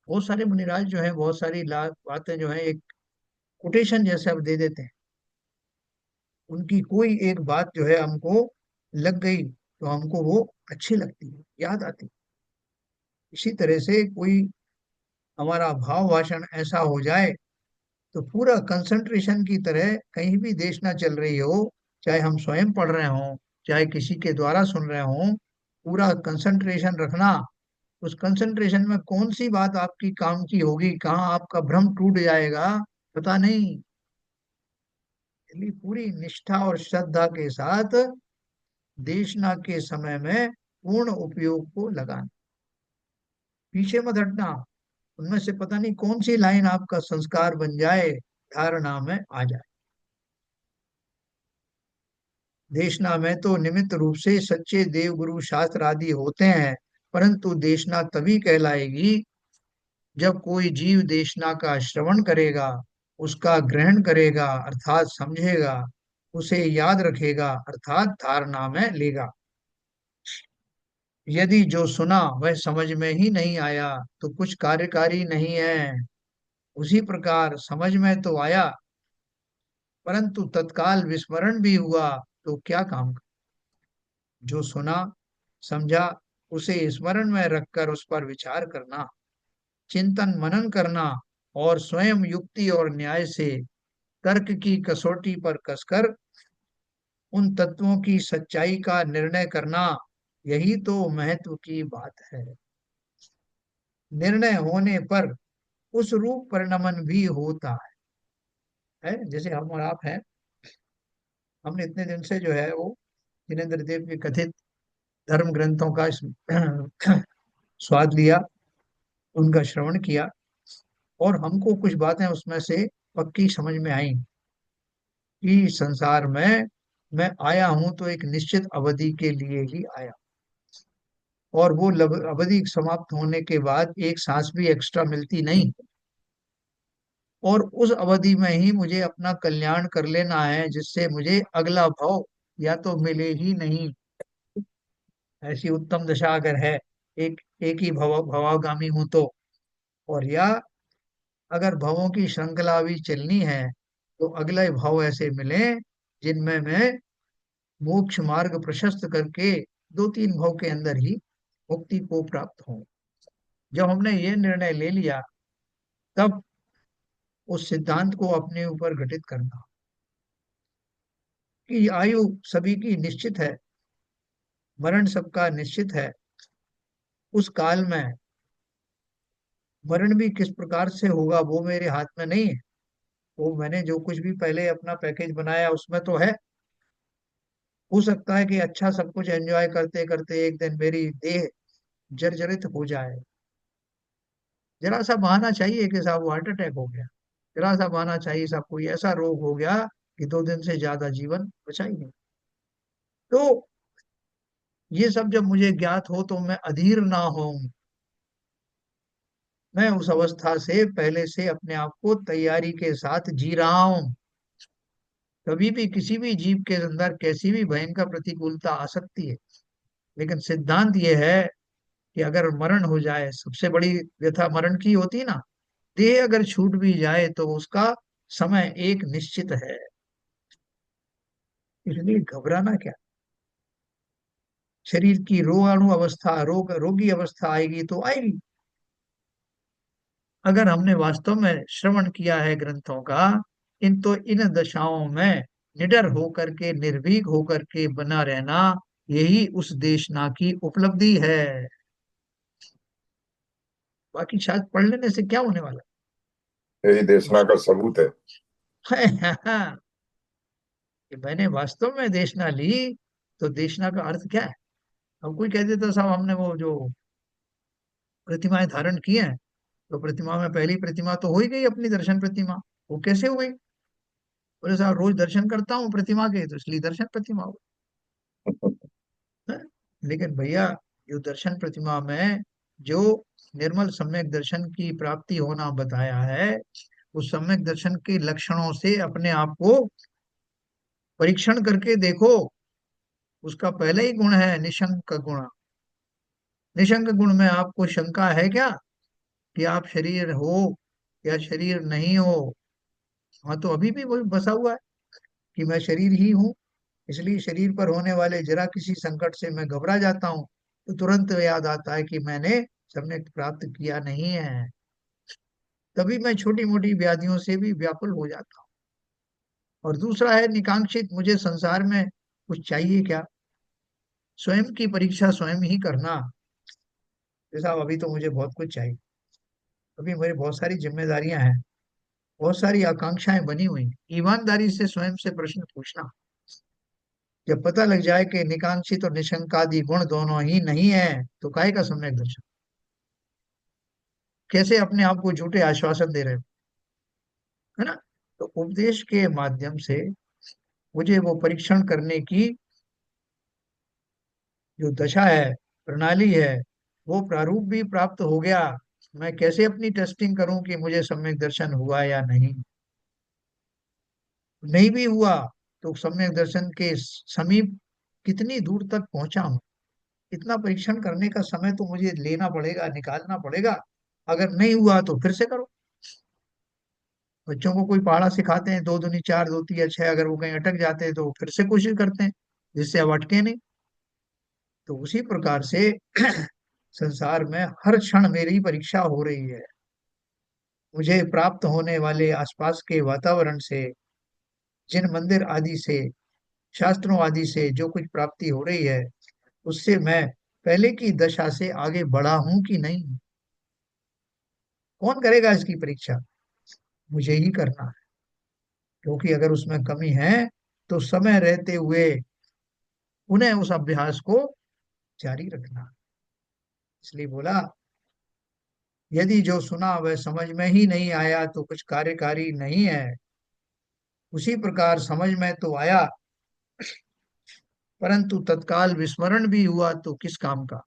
बहुत सारे मुनिराज जो है बहुत सारी बातें जो है एक कोटेशन जैसे अब दे देते हैं। उनकी कोई एक बात जो है हमको लग गई तो हमको वो अच्छी लगती है, याद आती है। इसी तरह से कोई हमारा भाव भाषण ऐसा हो जाए तो पूरा कंसंट्रेशन की तरह, कहीं भी देश ना चल रही हो, चाहे हम स्वयं पढ़ रहे हों, चाहे किसी के द्वारा सुन रहे हों, पूरा कंसंट्रेशन रखना। उस कंसंट्रेशन में कौन सी बात आपकी काम की होगी, कहाँ आपका भ्रम टूट जाएगा, पता नहीं। इसलिए पूरी निष्ठा और श्रद्धा के साथ देशना के समय में पूर्ण उपयोग को लगाना, पीछे मत हटना। उनमें से पता नहीं कौन सी लाइन आपका संस्कार बन जाए, धारणा में आ जाए। देशना में तो निमित्त रूप से सच्चे देव गुरु शास्त्र आदि होते हैं, परंतु देशना तभी कहलाएगी जब कोई जीव देशना का श्रवण करेगा, उसका ग्रहण करेगा अर्थात समझेगा, उसे याद रखेगा अर्थात धारणा में लेगा। यदि जो सुना वह समझ में ही नहीं आया तो कुछ कार्यकारी नहीं है। उसी प्रकार समझ में तो आया, परंतु तत्काल विस्मरण भी हुआ तो क्या काम का? जो सुना समझा, उसे स्मरण में रखकर उस पर विचार करना, चिंतन मनन करना, और स्वयं युक्ति और न्याय से तर्क की कसौटी पर कसकर उन तत्वों की सच्चाई का निर्णय करना, यही तो महत्व की बात है। निर्णय होने पर उस रूप परिणमन भी होता है। जैसे हम और आप हैं, हमने इतने दिन से जो है वो जिनेन्द्र देव के कथित धर्म ग्रंथों का स्वाद लिया, उनका श्रवण किया, और हमको कुछ बातें उसमें से पक्की समझ में आई कि संसार में मैं आया हूं तो एक निश्चित अवधि के लिए ही आया, और वो अवधि समाप्त होने के बाद एक सांस भी एक्स्ट्रा मिलती नहीं, और उस अवधि में ही मुझे अपना कल्याण कर लेना है, जिससे मुझे अगला भव या तो मिले ही नहीं। ऐसी उत्तम दशा अगर है, एक एक ही भवागामी हूं तो, और या अगर भवों की श्रृंखला भी चलनी है तो अगले भव ऐसे मिले जिनमें मैं मोक्ष मार्ग प्रशस्त करके 2-3 भव के अंदर ही मुक्ति को प्राप्त हूं। जब हमने ये निर्णय ले लिया, तब उस सिद्धांत को अपने ऊपर घटित करना कि आयु सभी की निश्चित है, मरण सबका निश्चित है। उस काल में मरण भी किस प्रकार से होगा वो मेरे हाथ में नहीं है। वो मैंने जो कुछ भी पहले अपना पैकेज बनाया उसमें तो है। हो सकता है कि अच्छा सब कुछ एंजॉय करते करते एक दिन मेरी देह जर्जरित हो जाए। जरा सा बहाना चाहिए कि साहब वो हार्ट अटैक हो गया, जरा सा बहाना चाहिए साहब कोई ऐसा रोग हो गया कि 2 दिन से ज्यादा जीवन बचा ही नहीं। तो ये सब जब मुझे ज्ञात हो तो मैं अधीर ना हो, मैं उस अवस्था से पहले से अपने आप को तैयारी के साथ जी रहा हूं। कभी भी किसी भी जीव के अंदर कैसी भी भयंकर प्रतिकूलता आ सकती है, लेकिन सिद्धांत यह है कि अगर मरण हो जाए, सबसे बड़ी व्यथा मरण की होती ना, देह अगर छूट भी जाए तो उसका समय एक निश्चित है, इसलिए घबराना क्या। शरीर की रोगाणु अवस्था, रोगी अवस्था आएगी तो आएगी। अगर हमने वास्तव में श्रवण किया है ग्रंथों का, इन दशाओं में निडर होकर के, निर्भीक होकर के बना रहना, यही उस देशना की उपलब्धि है। बाकी शायद पढ़ लेने से क्या होने वाला यही देशना का सबूत है। है। कि मैंने वास्तव में देशना ली, तो देशना का अर्थ क्या है। अब कोई कह देता साहब हमने वो जो प्रतिमाएं धारण की हैं, तो प्रतिमा में पहली प्रतिमा तो हो ही गई अपनी दर्शन प्रतिमा। वो कैसे हो गई? बोले साहब रोज दर्शन करता हूँ प्रतिमा के, तो इसलिए दर्शन प्रतिमा हो गई। हैं? लेकिन भैया, जो दर्शन प्रतिमा में जो निर्मल सम्यक दर्शन की प्राप्ति होना बताया है, उस सम्यक दर्शन के लक्षणों से अपने आप को परीक्षण करके देखो। उसका पहले ही गुण है निशंक गुण। निशंक गुण में आपको शंका है क्या कि आप शरीर हो या शरीर नहीं हो? हाँ, तो अभी भी वही बसा हुआ है कि मैं शरीर ही हूँ। इसलिए शरीर पर होने वाले जरा किसी संकट से मैं घबरा जाता हूँ, तो तुरंत याद आता है कि मैंने सम्यक प्राप्त किया नहीं है। तभी मैं छोटी मोटी व्याधियों से भी व्याकुल हो जाता हूँ। और दूसरा है निकांक्षित, मुझे संसार में कुछ चाहिए क्या? स्वयं की परीक्षा स्वयं ही करना। जैसा अभी तो मुझे बहुत कुछ चाहिए, अभी मेरी बहुत सारी जिम्मेदारियां हैं, बहुत सारी आकांक्षाएं बनी हुई हैं। ईमानदारी से स्वयं से प्रश्न पूछना। जब पता लग जाए कि निकांक्षित और निशंकादि गुण दोनों ही नहीं है, तो काहे का सम्यक दर्शन? कैसे अपने आप को झूठे आश्वासन दे रहे हो, है ना? तो उपदेश के माध्यम से मुझे वो परीक्षण करने की जो दशा है, प्रणाली है, वो प्रारूप भी प्राप्त हो गया। मैं कैसे अपनी टेस्टिंग करूं कि मुझे सम्यक दर्शन हुआ या नहीं? नहीं भी हुआ तो सम्यक दर्शन के समीप कितनी दूर तक पहुंचा हूं, इतना परीक्षण करने का समय तो मुझे लेना पड़ेगा, निकालना पड़ेगा। अगर नहीं हुआ तो फिर से करो। बच्चों को कोई पहाड़ा सिखाते हैं, दो दूनी चार, दो तिया छह, अगर वो कहीं अटक जाते हैं तो फिर से कोशिश करते हैं जिससे अब अटके नहीं। तो उसी प्रकार से संसार में हर क्षण मेरी परीक्षा हो रही है। मुझे प्राप्त होने वाले आसपास के वातावरण से, जिन मंदिर आदि से, शास्त्रों आदि से जो कुछ प्राप्ति हो रही है, उससे मैं पहले की दशा से आगे बढ़ा हूं कि नहीं। कौन करेगा इसकी परीक्षा? मुझे ही करना है। क्योंकि अगर उसमें कमी है, तो समय रहते हुए उन्हें उस अभ्यास को जारी रखना। इसलिए बोला, यदि जो सुना वह समझ में ही नहीं आया तो कुछ कार्यकारी नहीं है। उसी प्रकार समझ में तो आया, परंतु तत्काल विस्मरण भी हुआ तो किस काम का।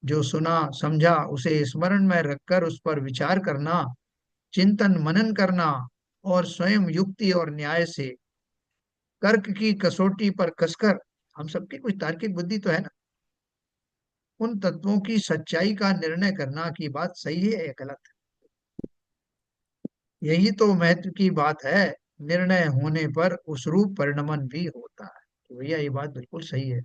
जो सुना समझा उसे स्मरण में रखकर उस पर विचार करना, चिंतन मनन करना, और स्वयं युक्ति और न्याय से तर्क की कसौटी पर कसकर, हम सबकी कुछ तार्किक बुद्धि तो है ना, उन तत्वों की सच्चाई का निर्णय करना कि बात सही है या गलत है। यही तो महत्व की बात है। निर्णय होने पर उस रूप परिणमन भी होता है। तो भैया ये बात बिल्कुल सही है।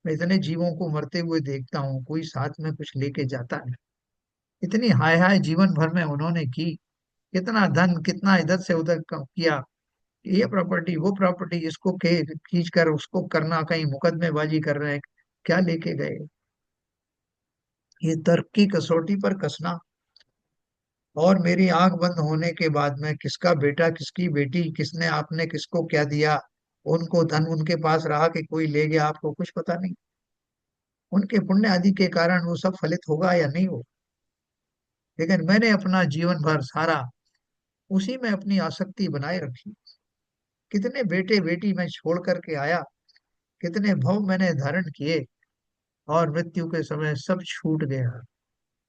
मैं इतने जीवों को मरते हुए देखता हूँ, कोई साथ में कुछ लेके जाता नहीं। इतनी हाय हाय जीवन भर में उन्होंने की, कितना धन, कितना इधर से उधर किया, ये प्रॉपर्टी वो प्रॉपर्टी, इसको खींच कर उसको करना, कहीं मुकदमेबाजी कर रहे हैं, क्या लेके गए। ये तर्क की कसौटी पर कसना। और मेरी आंख बंद होने के बाद में किसका बेटा, किसकी बेटी, किसने, आपने किसको क्या दिया, उनको धन उनके पास रहा कि कोई ले गया, आपको कुछ पता नहीं। उनके पुण्य आदि के कारण वो सब फलित होगा या नहीं हो। लेकिन मैंने अपना जीवन भर सारा उसी में अपनी आसक्ति बनाए रखी। कितने बेटे बेटी मैं छोड़ करके आया, कितने भव मैंने धारण किए, और मृत्यु के समय सब छूट गया।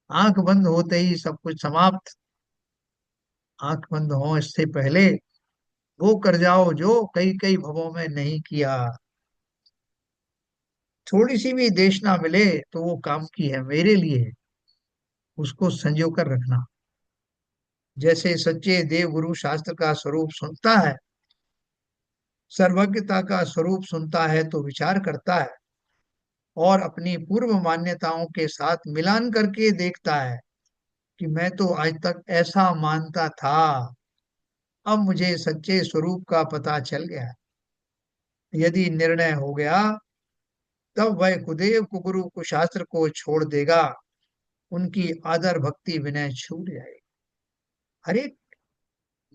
आंख बंद होते ही सब कुछ समाप्त। आंख बंद हो इससे पहले वो कर जाओ जो कई कई भवों में नहीं किया। थोड़ी सी भी देश ना मिले तो वो काम की है, मेरे लिए है, उसको संजो कर रखना। जैसे सच्चे देव गुरु शास्त्र का स्वरूप सुनता है, सर्वज्ञता का स्वरूप सुनता है तो विचार करता है, और अपनी पूर्व मान्यताओं के साथ मिलान करके देखता है कि मैं तो आज तक ऐसा मानता था, अब मुझे सच्चे स्वरूप का पता चल गया। यदि निर्णय हो गया, तब वह कुदेव कुगुरु कुशास्त्र को छोड़ देगा, उनकी आदर भक्ति विनय छूट जाएगी। हर एक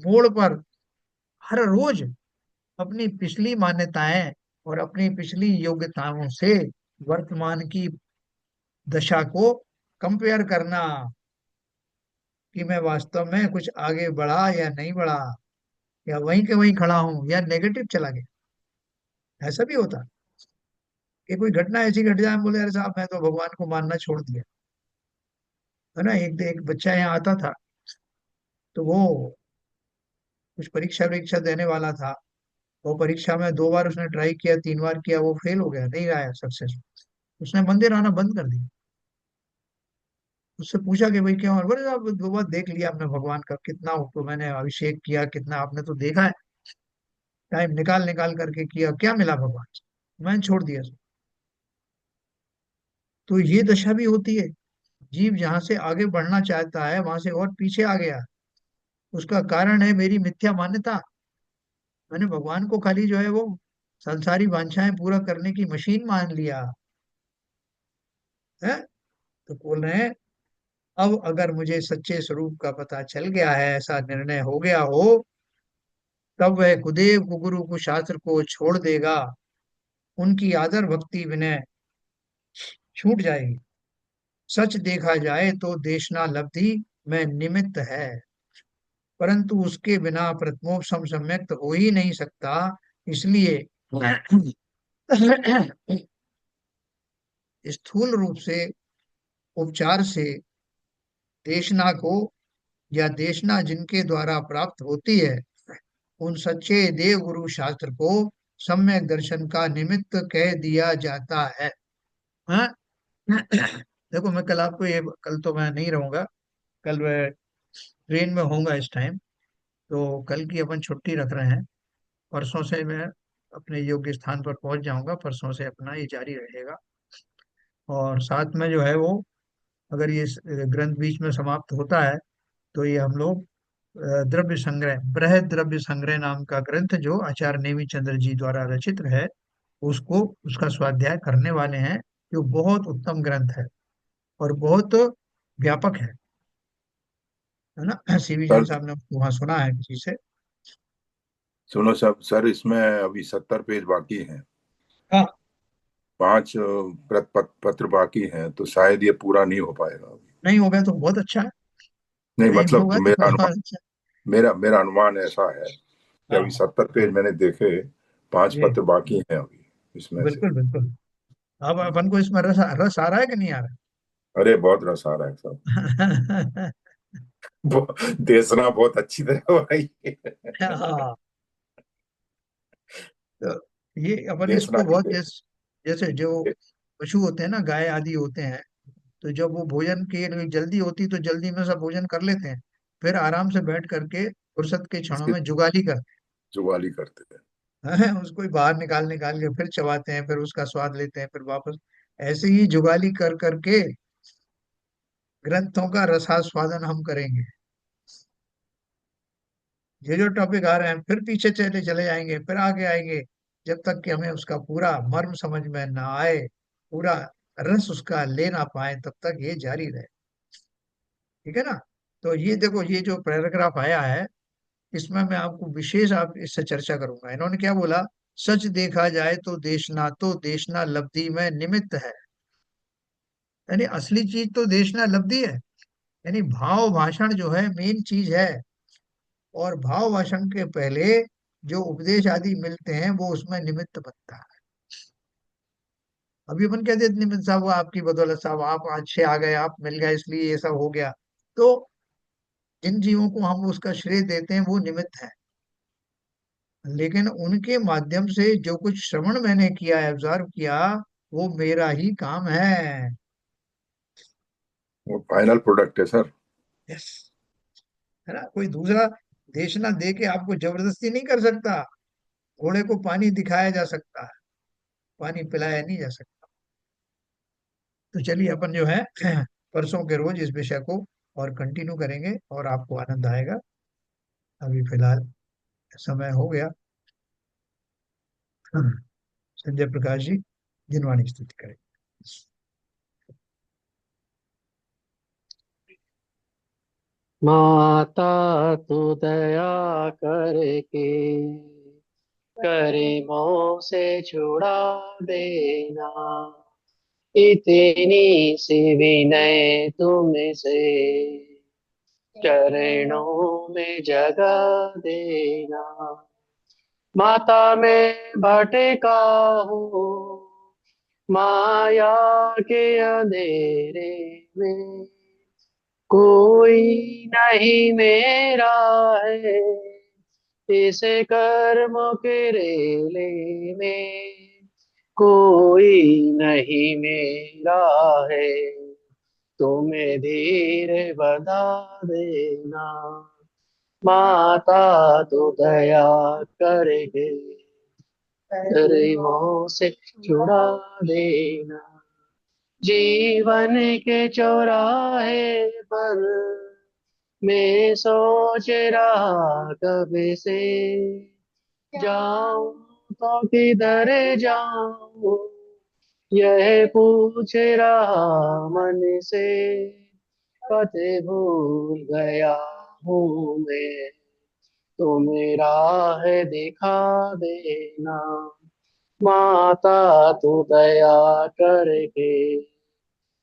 मोड़ पर, हर रोज अपनी पिछली मान्यताएं और अपनी पिछली योग्यताओं से वर्तमान की दशा को कंपेयर करना, कि मैं वास्तव में कुछ आगे बढ़ा या नहीं बढ़ा, या वहीं के वहीं खड़ा हूं या नेगेटिव चला गया। ऐसा भी होता है कि कोई घटना ऐसी घट जाए, हम बोले अरे साहब मैं तो भगवान को मानना छोड़ दिया। है ना, एक एक बच्चा यहाँ आता था, तो वो कुछ परीक्षा वरीक्षा देने वाला था। वो परीक्षा में 2 बार उसने ट्राई किया, 3 बार किया, वो फेल हो गया, नहीं रहा सक्सेस। उसने मंदिर आना बंद कर दिया। उससे पूछा कि भाई क्यों, और बोले साहब 2 बार देख लिया आपने भगवान का, कितना तो मैंने अभिषेक किया, कितना आपने तो देखा है, टाइम निकाल निकाल करके किया, क्या मिला भगवान से, मैंने छोड़ दिया। तो ये दशा भी होती है। जीव जहां से आगे बढ़ना चाहता है वहां से और पीछे आ गया। उसका कारण है मेरी मिथ्या मान्यता। मैंने भगवान को खाली जो है वो संसारी वांछाएं पूरा करने की मशीन मान लिया है। तो बोल रहे हैं, अब अगर मुझे सच्चे स्वरूप का पता चल गया है, ऐसा निर्णय हो गया हो, तब वह कुदेव कुगुरु कुशास्त्र को छोड़ देगा, उनकी आदर भक्ति विनय छूट जाएगी। सच देखा जाए तो देशना लब्धि में निमित्त है, परंतु उसके बिना प्रथमोपम सम्यक्त हो ही नहीं सकता। इसलिए स्थूल रूप से, उपचार से देशना को, या देशना जिनके द्वारा प्राप्त होती है, उन सच्चे देव गुरु शास्त्र को सम्यक दर्शन का निमित्त कह दिया जाता है। हाँ? देखो मैं कल आपको ये, कल तो मैं नहीं रहूंगा, कल मैं ट्रेन में होऊंगा इस टाइम, तो कल की अपन छुट्टी रख रहे हैं। परसों से मैं अपने योग्य स्थान पर पहुंच जाऊंगा, परसों से अपना ये जारी रहेगा। और साथ में जो है वो, अगर ये ग्रंथ बीच में समाप्त होता है, तो ये हम लोग द्रव्य संग्रह, बृहद द्रव्य संग्रह नाम का ग्रंथ जो आचार्य नेमी चंद्र जी द्वारा रचित है, उसको, उसका स्वाध्याय करने वाले हैं। जो बहुत उत्तम ग्रंथ है और बहुत व्यापक है ना। सीवी जैन सर साहब ने उसको वहाँ सुना है किसी से। सुनो सब सर, इसमें अभी 70 पेज बाकी हैं। हाँ, 5 पत्र बाकी हैं, तो शायद ये पूरा नहीं हो पाएगा अभी। नहीं हो गया तो बहुत अच्छा है, नहीं नहीं मतलब होगा तो मेरा बहुत अनुमान, अच्छा। मेरा अनुमान ऐसा है कि अभी हाँ 70 पेज मैंने देखे, 5 पत्र जी, बाकी हैं अभी इसमें से। बिल्कुल बिल्कुल। अब अपन को इसमें रस रस आ रहा है कि नहीं आ अरे बहुत रस आ रहा है सब। रहा? देशना बहुत अच्छी तरह भाई। हाँ, तो ये अपन देशना इसको की बहुत देश। जैसे जो पशु होते हैं ना, गाय आदि होते हैं, तो जब वो भोजन के लिए जल्दी होती तो जल्दी में सब भोजन कर लेते हैं, फिर आराम से बैठ करके फुर्सत के क्षणों इसकी में जुगाली करते जुगाली करते हैं। हैं। उसको ही बाहर निकाल निकाल के फिर चबाते हैं, फिर उसका स्वाद लेते हैं, फिर वापस ऐसे ही जुगाली कर करके ग्रंथों का रसास्वादन हम करेंगे। ये जो टॉपिक आ रहे हैं फिर पीछे चले चले जाएंगे, फिर आगे आएंगे, जब तक कि हमें उसका पूरा मर्म समझ में ना आए, पूरा रस उसका ले ना पाए, तब तक ये जारी रहे। ठीक है ना। तो ये देखो, ये जो पैराग्राफ आया है, इसमें मैं आपको विशेष आप इससे चर्चा करूंगा। इन्होंने क्या बोला, सच देखा जाए तो देशना लब्धि में निमित्त है। यानी असली चीज तो देशना लब्धि है, यानी भाव भाषण जो है मेन चीज है। और भाव भाषण के पहले जो उपदेश आदि मिलते हैं वो उसमें निमित्त बनता है। अभी अपन कहते हैं निमित्त साहब, वो आपकी बदौलत साहब, आप अच्छे आ गए, आप मिल गए इसलिए ये सब हो गया। तो जिन जीवों को हम उसका श्रेय देते हैं वो निमित्त है, लेकिन उनके माध्यम से जो कुछ श्रवण मैंने किया है, ऑब्जर्व किया, वो मेरा ही काम है। वो फाइनल प्रोडक्ट है सर। यस। है ना, कोई दूसरा देश ना दे के आपको जबरदस्ती नहीं कर सकता। घोड़े को पानी दिखाया जा सकता है, पानी पिलाया नहीं जा सकता। तो चलिए अपन जो है परसों के रोज इस विषय को और कंटिन्यू करेंगे और आपको आनंद आएगा। अभी फिलहाल समय हो गया। संजय प्रकाश जी जिनवाणी स्तुति करें। माता तू दया करके करीमों से छुड़ा देना, इतनी सी विनय तुमसे चरणों में जगा देना। माता में भटका हूँ माया के अंधेरे में, कोई नहीं मेरा है इस कर्म के रेले में, कोई नहीं मेरा है तुम्हें धीरे बता देना। माता तो दया करके गरीबों से छुड़ा देना। जीवन के चौराहे पर मैं सोच रहा कब से, जाऊं तो किधर जाऊं यह पूछ रहा मन से, पते भूल गया हूँ मैं तुम्हें राह दिखा देना। माता तू दया करके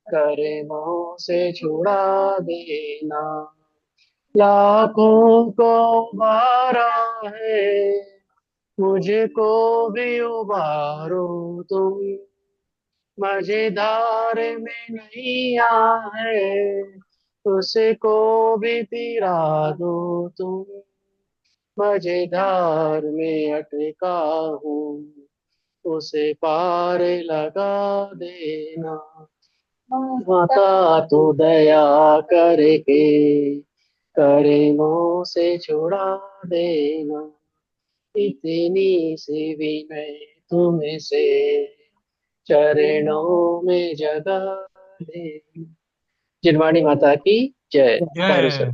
करीमों से छुड़ा देना। लाखों को उबारा है मुझको भी उबारो तुम, मझधार में नैया है उसको भी तिरा दो तुम, मझधार में अटका हूँ उसे पार लगा देना। माता तू दया करके करीमों से छुड़ा देना, इतनी सी विनय तुमसे चरणों में जगा दे। जिनवाणी माता की जय। तारू सर। जय।